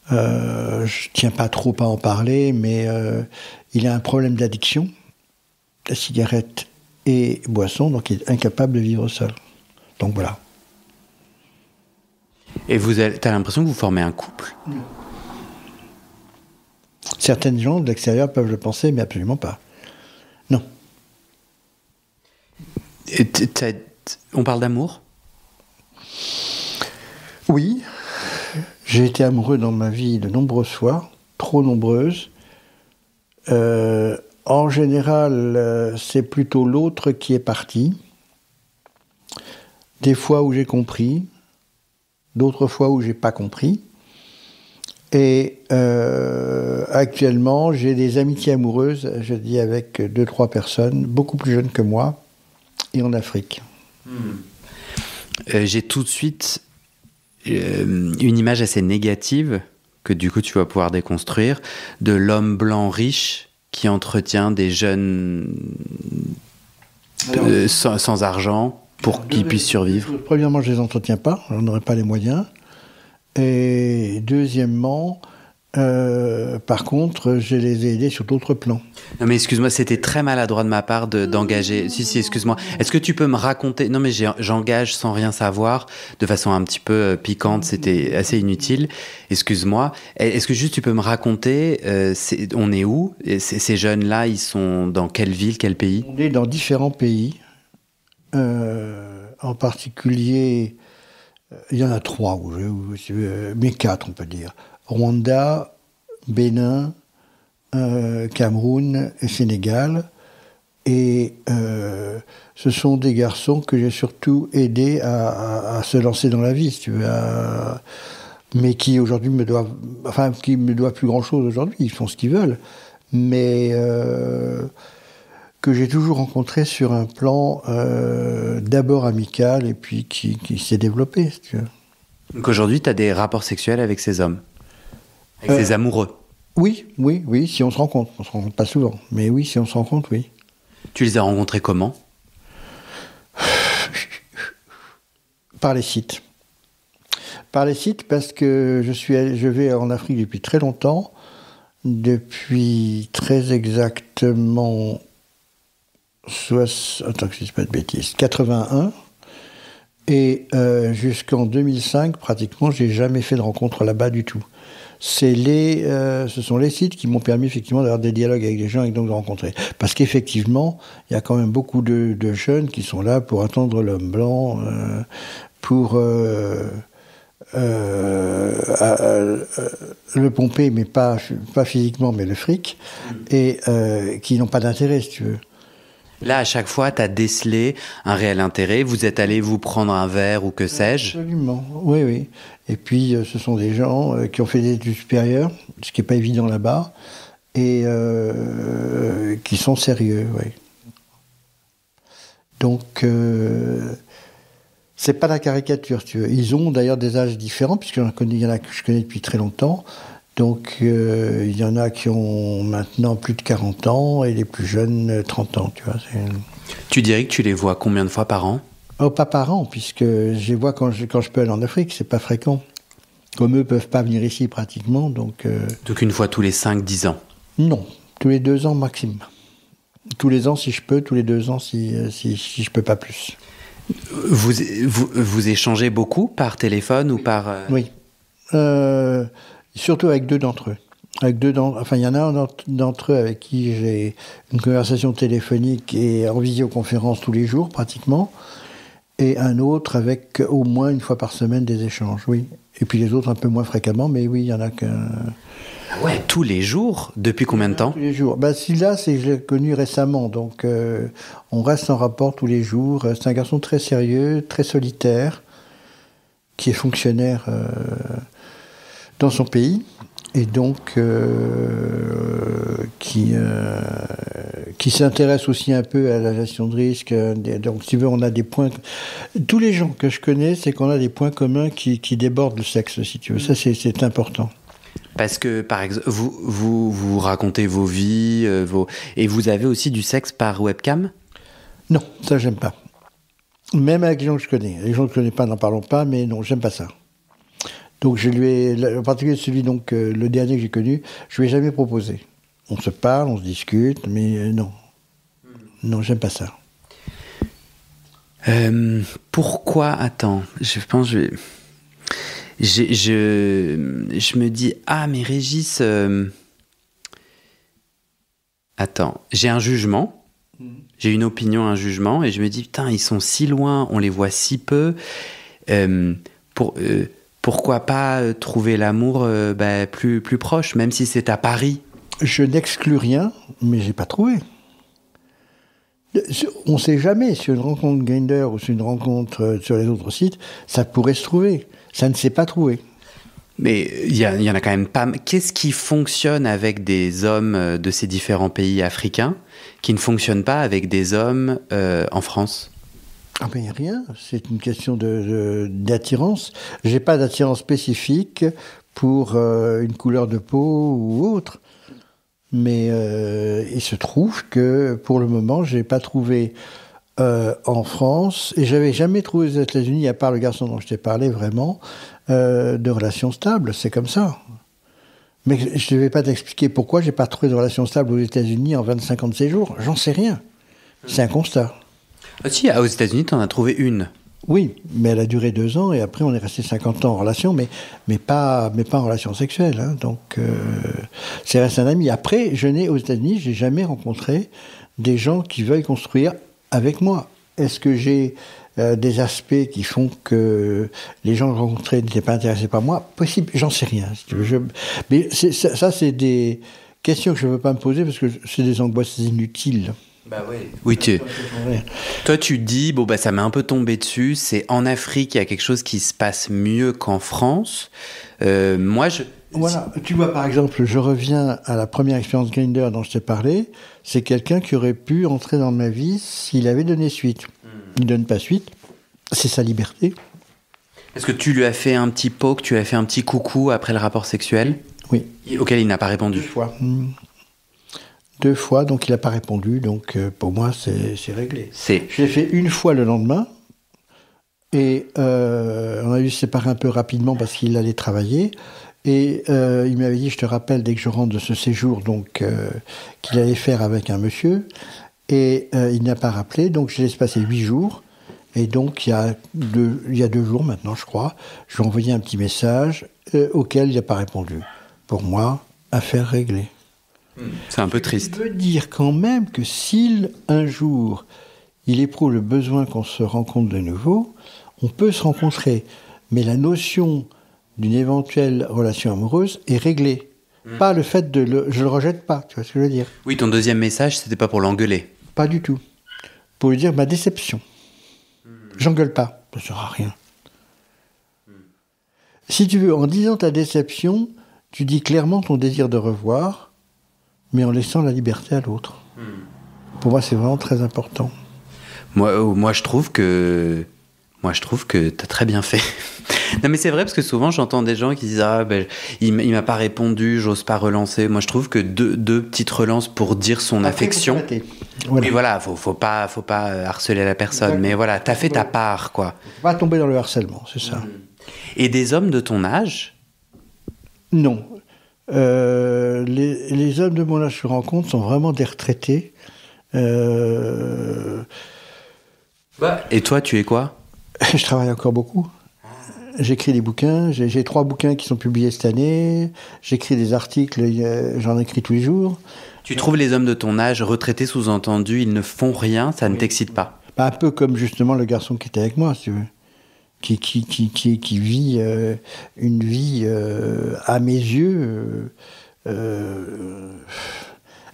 Speaker 2: Je ne tiens pas trop à en parler, mais il a un problème d'addiction, la cigarette et boisson, donc il est incapable de vivre seul. Donc voilà.
Speaker 1: Et t'as l'impression que vous formez un couple?
Speaker 2: Non. Certaines gens de l'extérieur peuvent le penser, mais absolument pas. Non.
Speaker 1: Et on parle d'amour?
Speaker 2: Oui. J'ai été amoureux dans ma vie de nombreuses fois, trop nombreuses. En général, c'est plutôt l'autre qui est parti. Des fois où j'ai compris, d'autres fois où j'ai pas compris. Et actuellement, j'ai des amitiés amoureuses, je dis avec 2-3 personnes, beaucoup plus jeunes que moi, et en Afrique.
Speaker 1: J'ai tout de suite une image assez négative, que du coup tu vas pouvoir déconstruire, de l'homme blanc riche qui entretient des jeunes sans argent pour qu'ils puissent survivre.
Speaker 2: Premièrement, je ne les entretiens pas, je n'aurais pas les moyens. Et deuxièmement, par contre, je les ai aidés sur d'autres plans.
Speaker 1: Non mais excuse-moi, c'était très maladroit de ma part d'engager... Si, excuse-moi. Est-ce que tu peux me raconter... Non mais j'engage sans rien savoir, de façon un petit peu piquante, c'était assez inutile. Excuse-moi. Est-ce que juste tu peux me raconter, on est où? Ces jeunes-là, ils sont dans quelle ville, quel pays?
Speaker 2: On est dans différents pays. En particulier, il y en a 3, mais 4 on peut dire. Rwanda, Bénin, Cameroun et Sénégal. Et ce sont des garçons que j'ai surtout aidés à se lancer dans la vie, si tu veux, mais qui aujourd'hui me doivent plus grand-chose aujourd'hui, ils font ce qu'ils veulent. Mais que j'ai toujours rencontré sur un plan d'abord amical et puis qui s'est développé, si tu veux.
Speaker 1: Donc aujourd'hui, tu as des rapports sexuels avec ces hommes? Avec ces amoureux?
Speaker 2: Oui, si on se rencontre. On se rencontre pas souvent, mais oui, si on se rencontre, oui.
Speaker 1: Tu les as rencontrés comment?
Speaker 2: Par les sites. Par les sites parce que je vais en Afrique depuis très longtemps, depuis très exactement... attends que je ne dise pas de bêtises, 81, et jusqu'en 2005, pratiquement, j'ai jamais fait de rencontre là-bas du tout. Ce sont les sites qui m'ont permis effectivement d'avoir des dialogues avec les gens et donc de rencontrer. Parce qu'effectivement, il y a quand même beaucoup de jeunes qui sont là pour attendre l'homme blanc, pour le pomper, mais pas physiquement, mais le fric, et qui n'ont pas d'intérêt, si tu veux.
Speaker 1: Là, à chaque fois, tu as décelé un réel intérêt. Vous êtes allé vous prendre un verre ou que sais-je?
Speaker 2: Absolument, oui. Et puis, ce sont des gens qui ont fait des études supérieures, ce qui n'est pas évident là-bas, et qui sont sérieux, oui. Donc, c'est pas la caricature, si tu veux. Ils ont d'ailleurs des âges différents, puisqu'il y en a que je connais depuis très longtemps, Donc, il y en a qui ont maintenant plus de 40 ans et les plus jeunes, 30 ans, tu vois.
Speaker 1: Tu dirais que tu les vois combien de fois par an ?
Speaker 2: Oh, pas par an, puisque je les vois quand je peux aller en Afrique, c'est pas fréquent. Comme eux peuvent pas venir ici pratiquement, donc...
Speaker 1: Donc une fois tous les 5-10 ans ?
Speaker 2: Non, tous les 2 ans maximum. Tous les ans si je peux, tous les 2 ans si je peux pas plus.
Speaker 1: Vous échangez beaucoup par téléphone ou par...
Speaker 2: Oui. Surtout avec 2 d'entre eux. Enfin, il y en a un d'entre eux avec qui j'ai une conversation téléphonique et en visioconférence tous les jours, pratiquement. Et un autre avec au moins une fois par semaine des échanges, oui. Et puis les autres un peu moins fréquemment, mais oui, il y en a qu'un...
Speaker 1: Ah ouais, tous les jours ? Depuis combien de temps ?
Speaker 2: Tous les jours. Celui-là, je l'ai connu récemment, donc on reste en rapport tous les jours. C'est un garçon très sérieux, très solitaire, qui est fonctionnaire dans son pays, et donc qui s'intéresse aussi un peu à la gestion de risque. Donc, si tu veux, on a des points... Tous les gens que je connais, c'est qu'on a des points communs qui débordent le sexe, si tu veux. Ça, c'est important.
Speaker 1: Parce que, par exemple, vous racontez vos vies, et vous avez aussi du sexe par webcam ?
Speaker 2: Non, ça, j'aime pas. Même avec les gens que je connais. Les gens que je connais pas, n'en parlons pas, mais non, j'aime pas ça. Donc, je lui ai, en particulier celui, donc, le dernier que j'ai connu, je lui ai jamais proposé. On se parle, on se discute, mais non. Non, j'aime pas ça.
Speaker 1: Pourquoi ? Attends, je pense que je me dis, ah, mais Régis... Attends, j'ai un jugement, j'ai une opinion, un jugement, et je me dis, putain, ils sont si loin, on les voit si peu. Pourquoi pas trouver l'amour plus proche, même si c'est à Paris ?
Speaker 2: Je n'exclus rien, mais j'ai pas trouvé. On ne sait jamais, sur une rencontre Grindr ou sur une rencontre sur les autres sites, ça pourrait se trouver. Ça ne s'est pas trouvé.
Speaker 1: Mais il y en a quand même pas... Qu'est-ce qui fonctionne avec des hommes de ces différents pays africains qui ne fonctionne pas avec des hommes en France ?
Speaker 2: Ah ben rien, c'est une question d'attirance. J'ai pas d'attirance spécifique pour une couleur de peau ou autre. Mais il se trouve que pour le moment, j'ai pas trouvé en France, et j'avais jamais trouvé aux États-Unis, à part le garçon dont je t'ai parlé vraiment, de relations stables. C'est comme ça. Mais je ne vais pas t'expliquer pourquoi j'ai pas trouvé de relations stables aux États-Unis en 25 ans de séjour. J'en sais rien. C'est un constat.
Speaker 1: Ah si, aux États-Unis, tu en as trouvé une.
Speaker 2: Oui, mais elle a duré 2 ans et après on est resté 50 ans en relation, mais pas en relation sexuelle. Hein. Donc c'est resté un ami. Après, aux États-Unis, j'ai jamais rencontré des gens qui veuillent construire avec moi. Est-ce que j'ai des aspects qui font que les gens que je rencontrais n'étaient pas intéressés par moi ? Possible, j'en sais rien. Si tu veux. Mais ça, c'est des questions que je ne veux pas me poser parce que c'est des angoisses inutiles.
Speaker 1: Bah oui. Oui, toi tu dis, ça m'est un peu tombé dessus, c'est en Afrique, il y a quelque chose qui se passe mieux qu'en France.
Speaker 2: Voilà, tu vois, par exemple, je reviens à la première expérience Grindr dont je t'ai parlé, c'est quelqu'un qui aurait pu entrer dans ma vie s'il avait donné suite. Il ne donne pas suite, c'est sa liberté.
Speaker 1: Est-ce que tu lui as fait un petit poke, tu lui as fait un petit coucou après le rapport sexuel ?
Speaker 2: Oui.
Speaker 1: Auquel il n'a pas répondu ?
Speaker 2: 2 fois. 2 fois, donc il n'a pas répondu, donc pour moi c'est réglé. Je l'ai fait 1 fois le lendemain, et on a dû se séparer un peu rapidement parce qu'il allait travailler, et il m'avait dit, je te rappelle, dès que je rentre de ce séjour, donc qu'il allait faire avec un monsieur, et il n'a pas rappelé, donc je laisse passer 8 jours, et donc il y a 2 jours maintenant, je crois, je lui ai envoyé un petit message auquel il n'a pas répondu. Pour moi, affaire réglée.
Speaker 1: C'est un peu triste.
Speaker 2: Je veux dire quand même que si un jour il éprouve le besoin qu'on se rencontre de nouveau, on peut se rencontrer. Mais la notion d'une éventuelle relation amoureuse est réglée. Pas le fait je le rejette pas, tu vois ce que je veux dire ?
Speaker 1: Oui, ton deuxième message, c'était pas pour l'engueuler.
Speaker 2: Pas du tout. Pour lui dire ma déception. J'engueule pas, ça ne sert à rien. Si tu veux, en disant ta déception, tu dis clairement ton désir de revoir, mais en laissant la liberté à l'autre. Pour moi, c'est vraiment très important.
Speaker 1: Moi, je trouve que t'as très bien fait. Non mais c'est vrai parce que souvent j'entends des gens qui disent il m'a pas répondu, j'ose pas relancer. Moi je trouve que deux petites relances pour dire son affection. Voilà. Oui voilà, faut pas harceler la personne. Exactement. Mais voilà, t'as fait ta part quoi.
Speaker 2: Faut pas tomber dans le harcèlement, c'est ça.
Speaker 1: Et des hommes de ton âge?
Speaker 2: Non. Les hommes de mon âge que je rencontre sont vraiment des retraités.
Speaker 1: Et toi, tu es quoi?
Speaker 2: Je travaille encore beaucoup. J'écris des bouquins. J'ai 3 bouquins qui sont publiés cette année. J'écris des articles. J'en écris tous les jours.
Speaker 1: Tu trouves les hommes de ton âge retraités, sous-entendu, ils ne font rien, ça ne t'excite pas?
Speaker 2: Un peu comme justement le garçon qui était avec moi, si tu veux. Qui vit une vie, à mes yeux,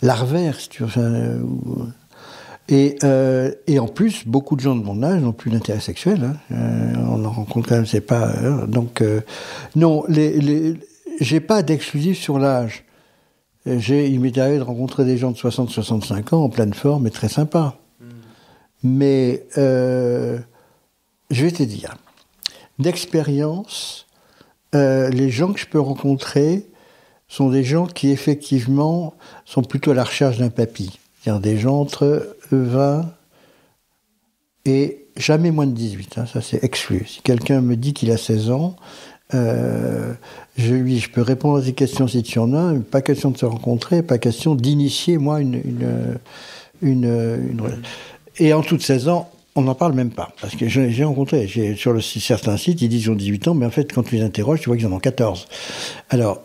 Speaker 2: larvaire, si tu veux. Et en plus, beaucoup de gens de mon âge n'ont plus d'intérêt sexuel. On en rencontre quand même, c'est pas... non, j'ai pas d'exclusif sur l'âge. Il m'est arrivé de rencontrer des gens de 60-65 ans, en pleine forme, et très sympas. Mais, je vais te dire, d'expérience, les gens que je peux rencontrer sont des gens qui, effectivement, sont plutôt à la recherche d'un papy. C'est-à-dire des gens entre 20 et jamais moins de 18. Ça, c'est exclu. Si quelqu'un me dit qu'il a 16 ans, je peux répondre à ces questions si tu en as, pas question de se rencontrer, pas question d'initier, moi, une Et en toute 16 ans, on n'en parle même pas. Parce que j'ai rencontré, sur certains sites, ils disent qu'ils ont 18 ans, mais en fait, quand tu les interroges, tu vois qu'ils en ont 14. Alors,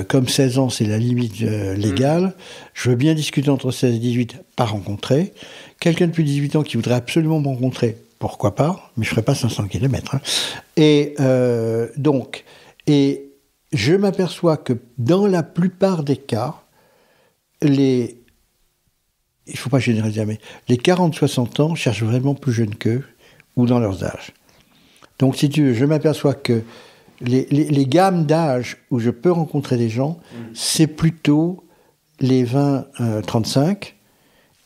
Speaker 2: comme 16 ans, c'est la limite légale, je veux bien discuter entre 16 et 18, pas rencontrer. Quelqu'un de plus de 18 ans qui voudrait absolument me rencontrer, pourquoi pas, mais je ne ferai pas 500 km. Et je m'aperçois que dans la plupart des cas, il ne faut pas généraliser, mais les 40-60 ans cherchent vraiment plus jeunes qu'eux ou dans leurs âges. Donc, si tu veux, je m'aperçois que les gammes d'âge où je peux rencontrer des gens, c'est plutôt les 20-35.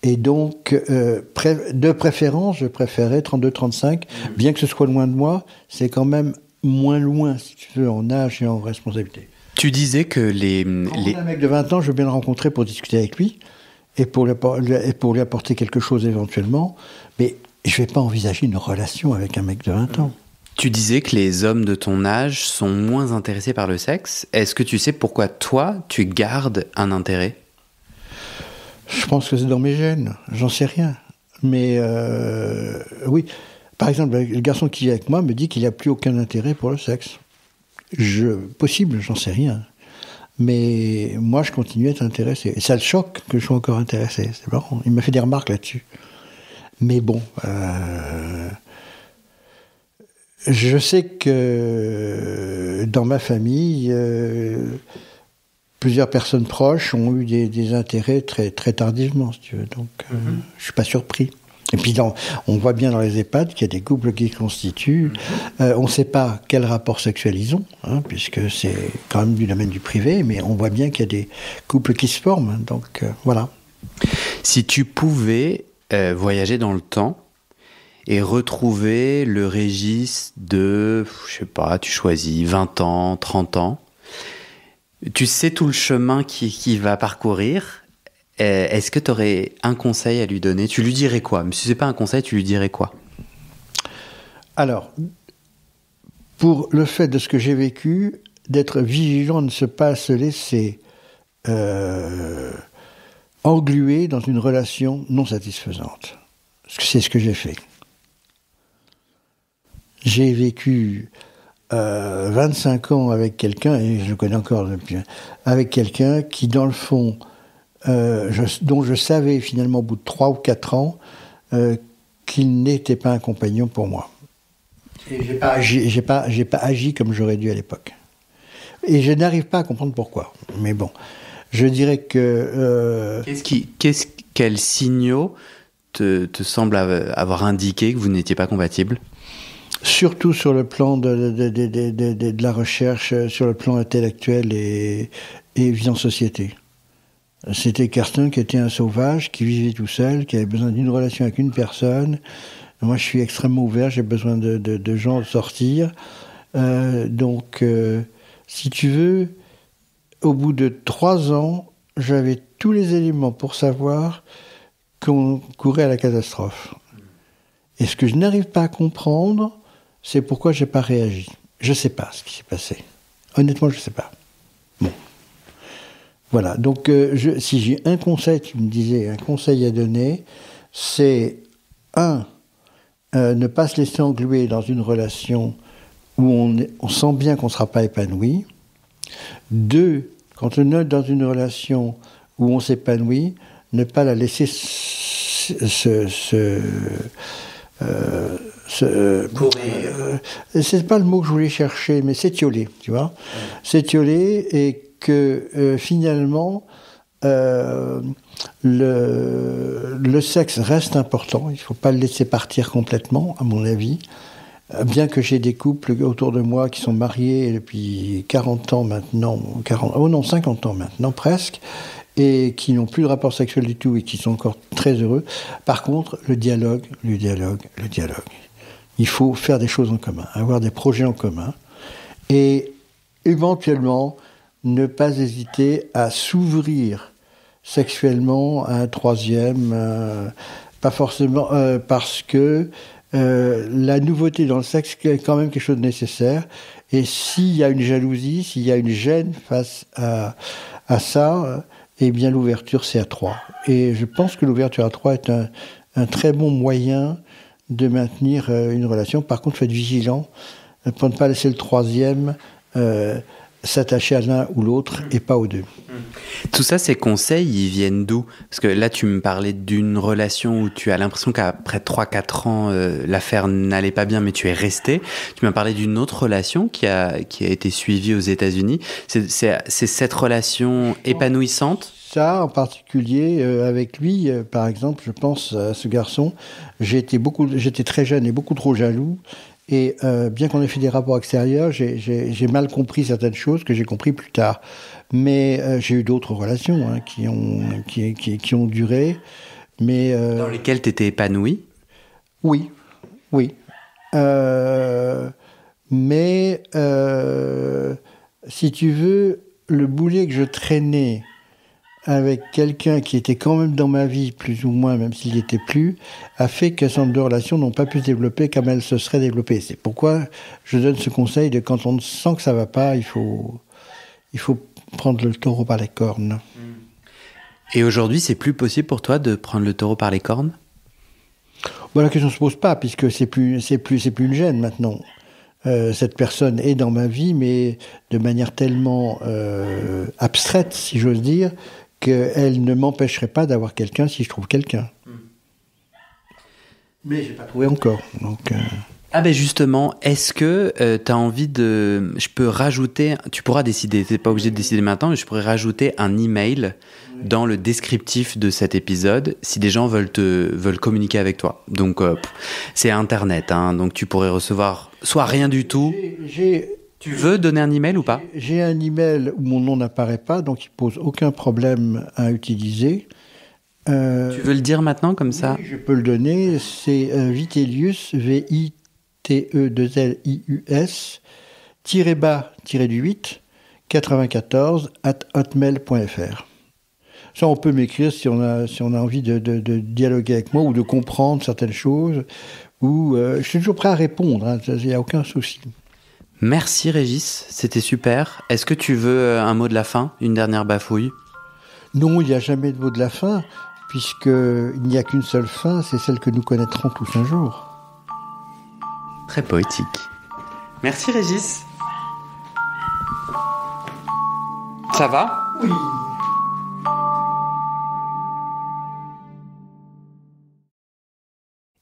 Speaker 2: Et donc, de préférence, je préférais 32-35. Bien que ce soit loin de moi, c'est quand même moins loin, si tu veux, en âge et en responsabilité.
Speaker 1: Tu disais que
Speaker 2: Un mec de 20 ans, je veux bien le rencontrer pour discuter avec lui. Et pour lui apporter quelque chose éventuellement, mais je ne vais pas envisager une relation avec un mec de 20 ans.
Speaker 1: Tu disais que les hommes de ton âge sont moins intéressés par le sexe. Est-ce que tu sais pourquoi toi, tu gardes un intérêt?
Speaker 2: Je pense que c'est dans mes gènes, j'en sais rien. Mais oui, par exemple, le garçon qui est avec moi me dit qu'il n'a plus aucun intérêt pour le sexe. Possible, j'en sais rien. Mais moi, je continue à être intéressé. Et ça le choque que je sois encore intéressé. C'est marrant. Il m'a fait des remarques là-dessus. Mais bon, je sais que dans ma famille, plusieurs personnes proches ont eu des intérêts très, très tardivement, si tu veux. Donc, je suis pas surpris. Et puis, on voit bien dans les EHPAD qu'il y a des couples qui se constituent. On ne sait pas quel rapport sexuel ils ont, puisque c'est quand même du domaine du privé, mais on voit bien qu'il y a des couples qui se forment. Donc, voilà.
Speaker 1: Si tu pouvais voyager dans le temps et retrouver le Régis de, je sais pas, tu choisis 20 ans, 30 ans, tu sais tout le chemin qu'il va parcourir. Est-ce que tu aurais un conseil à lui donner? Tu lui dirais quoi? Mais si ce n'est pas un conseil, tu lui dirais quoi?
Speaker 2: Alors, pour le fait de ce que j'ai vécu, d'être vigilant, de ne pas se laisser engluer dans une relation non satisfaisante. C'est ce que j'ai fait. J'ai vécu 25 ans avec quelqu'un, et je le connais encore depuis, avec quelqu'un qui, dans le fond, dont je savais finalement au bout de 3 ou 4 ans qu'il n'était pas un compagnon pour moi. Et j'ai pas agi comme j'aurais dû à l'époque. Et je n'arrive pas à comprendre pourquoi. Mais bon, je dirais que...
Speaker 1: Quels signaux te semblent avoir indiqué que vous n'étiez pas compatibles?
Speaker 2: Surtout sur le plan de la recherche, sur le plan intellectuel et vie en société. C'était Carsten qui était un sauvage, qui vivait tout seul, qui avait besoin d'une relation avec une personne. Moi, je suis extrêmement ouvert, j'ai besoin de gens sortir. Si tu veux, au bout de 3 ans, j'avais tous les éléments pour savoir qu'on courait à la catastrophe. Et ce que je n'arrive pas à comprendre, c'est pourquoi je n'ai pas réagi. Je ne sais pas ce qui s'est passé. Honnêtement, je ne sais pas. Bon. Voilà. Donc, si j'ai un conseil, tu me disais, un conseil à donner, c'est ne pas se laisser engluer dans une relation où on sent bien qu'on ne sera pas épanoui. 2, quand on est dans une relation où on s'épanouit, ne pas la laisser c'est pas le mot que je voulais chercher, mais s'étioler, tu vois. S'étioler et que finalement le sexe reste important. Il ne faut pas le laisser partir complètement, à mon avis. Bien que j'ai des couples autour de moi qui sont mariés depuis 40 ans maintenant, 50 ans maintenant presque, et qui n'ont plus de rapport sexuel du tout et qui sont encore très heureux. Par contre, le dialogue. Il faut faire des choses en commun, avoir des projets en commun, et éventuellement ne pas hésiter à s'ouvrir sexuellement à un troisième, pas forcément parce que la nouveauté dans le sexe est quand même quelque chose de nécessaire. Et s'il y a une jalousie, s'il y a une gêne face à ça, eh bien l'ouverture c'est à 3. Et je pense que l'ouverture à 3 est un très bon moyen de maintenir une relation. Par contre, faites vigilant pour ne pas laisser le troisième s'attacher à l'un ou l'autre et pas aux deux.
Speaker 1: Tout ça, ces conseils, ils viennent d'où ? Parce que là, tu me parlais d'une relation où tu as l'impression qu'après 3-4 ans, l'affaire n'allait pas bien, mais tu es resté. Tu m'as parlé d'une autre relation qui a été suivie aux États-Unis. C'est cette relation épanouissante ?
Speaker 2: Ça, en particulier, avec lui, par exemple, je pense à ce garçon, j'étais très jeune et beaucoup trop jaloux. Et bien qu'on ait fait des rapports extérieurs, j'ai mal compris certaines choses que j'ai compris plus tard. Mais j'ai eu d'autres relations qui ont duré. Mais,
Speaker 1: dans lesquelles tu étais épanoui ?
Speaker 2: Oui. Mais si tu veux, le boulet que je traînais avec quelqu'un qui était quand même dans ma vie, plus ou moins, même s'il n'y était plus, a fait que ces deux relations n'ont pas pu se développer comme elles se seraient développées. C'est pourquoi je donne ce conseil de quand on sent que ça ne va pas, il faut prendre le taureau par les cornes.
Speaker 1: Et aujourd'hui, c'est plus possible pour toi de prendre le taureau par les cornes ?
Speaker 2: Bon, la question ne se pose pas, puisque c'est plus une gêne maintenant. Cette personne est dans ma vie, mais de manière tellement abstraite, si j'ose dire, qu'elle ne m'empêcherait pas d'avoir quelqu'un si je trouve quelqu'un. Mais je n'ai pas trouvé encore. Donc,
Speaker 1: Ah ben justement, est-ce que tu as envie de... Je peux rajouter... Tu pourras décider, tu n'es pas obligé de décider maintenant, mais je pourrais rajouter un email dans le descriptif de cet épisode si des gens veulent communiquer avec toi. Donc c'est Internet, donc tu pourrais recevoir soit rien du tout... Tu veux donner un email ou pas ?
Speaker 2: J'ai un email où mon nom n'apparaît pas, donc il ne pose aucun problème à utiliser.
Speaker 1: Tu veux le dire maintenant, comme ça ?
Speaker 2: Oui, je peux le donner. C'est Vitelius, VITE2LIUS, _8, 94, @hotmail.fr. Ça, on peut m'écrire si on a envie de dialoguer avec moi ou de comprendre certaines choses. Je suis toujours prêt à répondre, il n'y a aucun souci.
Speaker 1: Merci Régis, c'était super. Est-ce que tu veux un mot de la fin, une dernière bafouille ?
Speaker 2: Non, il n'y a jamais de mot de la fin, puisqu'il n'y a qu'une seule fin, c'est celle que nous connaîtrons tous un jour.
Speaker 1: Très poétique. Merci Régis. Ça va ?
Speaker 2: Oui.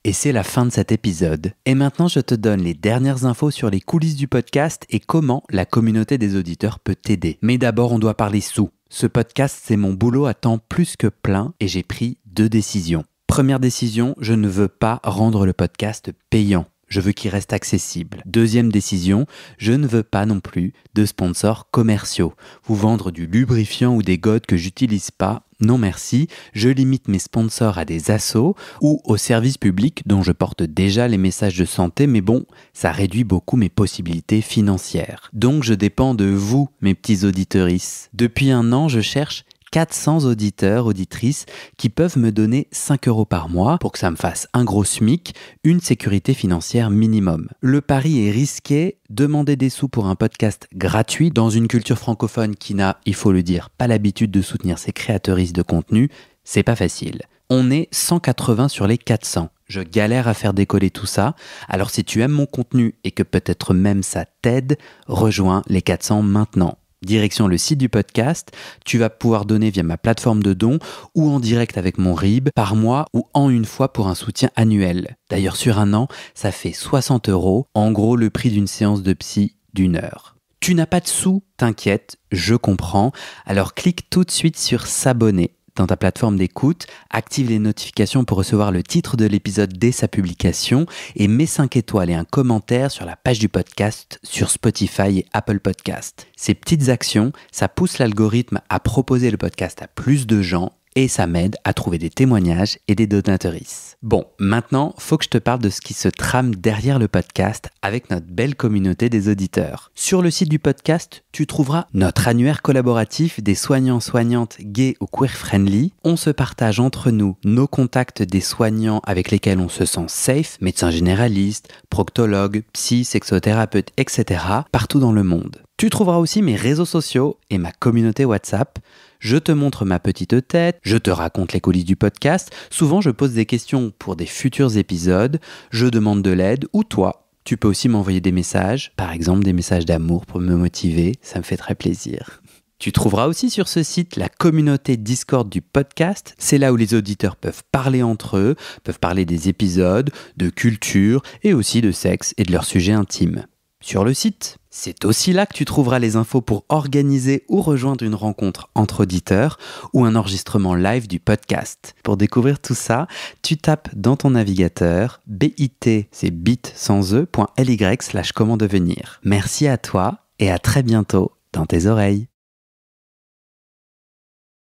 Speaker 1: Et c'est la fin de cet épisode. Et maintenant, je te donne les dernières infos sur les coulisses du podcast et comment la communauté des auditeurs peut t'aider. Mais d'abord, on doit parler sous. Ce podcast, c'est mon boulot à temps plus que plein et j'ai pris 2 décisions. Première décision, je ne veux pas rendre le podcast payant. Je veux qu'il reste accessible. Deuxième décision, je ne veux pas non plus de sponsors commerciaux. Vous vendre du lubrifiant ou des godes que j'utilise pas, non merci, je limite mes sponsors à des assos ou aux services publics dont je porte déjà les messages de santé, mais bon, ça réduit beaucoup mes possibilités financières. Donc je dépends de vous, mes petits auditorices. Depuis 1 an, je cherche 400 auditeurs, auditrices qui peuvent me donner 5 € par mois pour que ça me fasse un gros SMIC, une sécurité financière minimum. Le pari est risqué, demander des sous pour un podcast gratuit dans une culture francophone qui n'a, il faut le dire, pas l'habitude de soutenir ses créatrices de contenu, c'est pas facile. On est 180 sur les 400. Je galère à faire décoller tout ça, alors si tu aimes mon contenu et que peut-être même ça t'aide, rejoins les 400 maintenant. Direction le site du podcast, tu vas pouvoir donner via ma plateforme de dons ou en direct avec mon RIB par mois ou en une fois pour un soutien annuel. D'ailleurs sur 1 an, ça fait 60 €, en gros le prix d'une séance de psy d'1 heure. Tu n'as pas de sous, t'inquiète, je comprends, alors clique tout de suite sur s'abonner dans ta plateforme d'écoute, active les notifications pour recevoir le titre de l'épisode dès sa publication et mets 5 étoiles et un commentaire sur la page du podcast sur Spotify et Apple Podcast. Ces petites actions, ça pousse l'algorithme à proposer le podcast à plus de gens et ça m'aide à trouver des témoignages et des donatrices. Bon, maintenant, faut que je te parle de ce qui se trame derrière le podcast avec notre belle communauté des auditeurs. Sur le site du podcast, tu trouveras notre annuaire collaboratif des soignants-soignantes gays ou queer-friendly. On se partage entre nous nos contacts des soignants avec lesquels on se sent safe, médecins généralistes, proctologues, psy, sexothérapeutes, etc. partout dans le monde. Tu trouveras aussi mes réseaux sociaux et ma communauté WhatsApp. Je te montre ma petite tête, je te raconte les coulisses du podcast, souvent je pose des questions pour des futurs épisodes, je demande de l'aide ou toi, tu peux aussi m'envoyer des messages, par exemple des messages d'amour pour me motiver, ça me fait très plaisir. Tu trouveras aussi sur ce site la communauté Discord du podcast, c'est là où les auditeurs peuvent parler entre eux, peuvent parler des épisodes, de culture et aussi de sexe et de leurs sujets intimes. Sur le site, c'est aussi là que tu trouveras les infos pour organiser ou rejoindre une rencontre entre auditeurs ou un enregistrement live du podcast. Pour découvrir tout ça, tu tapes dans ton navigateur bit, c'est bit sans e.ly/comment devenir. Merci à toi et à très bientôt dans tes oreilles.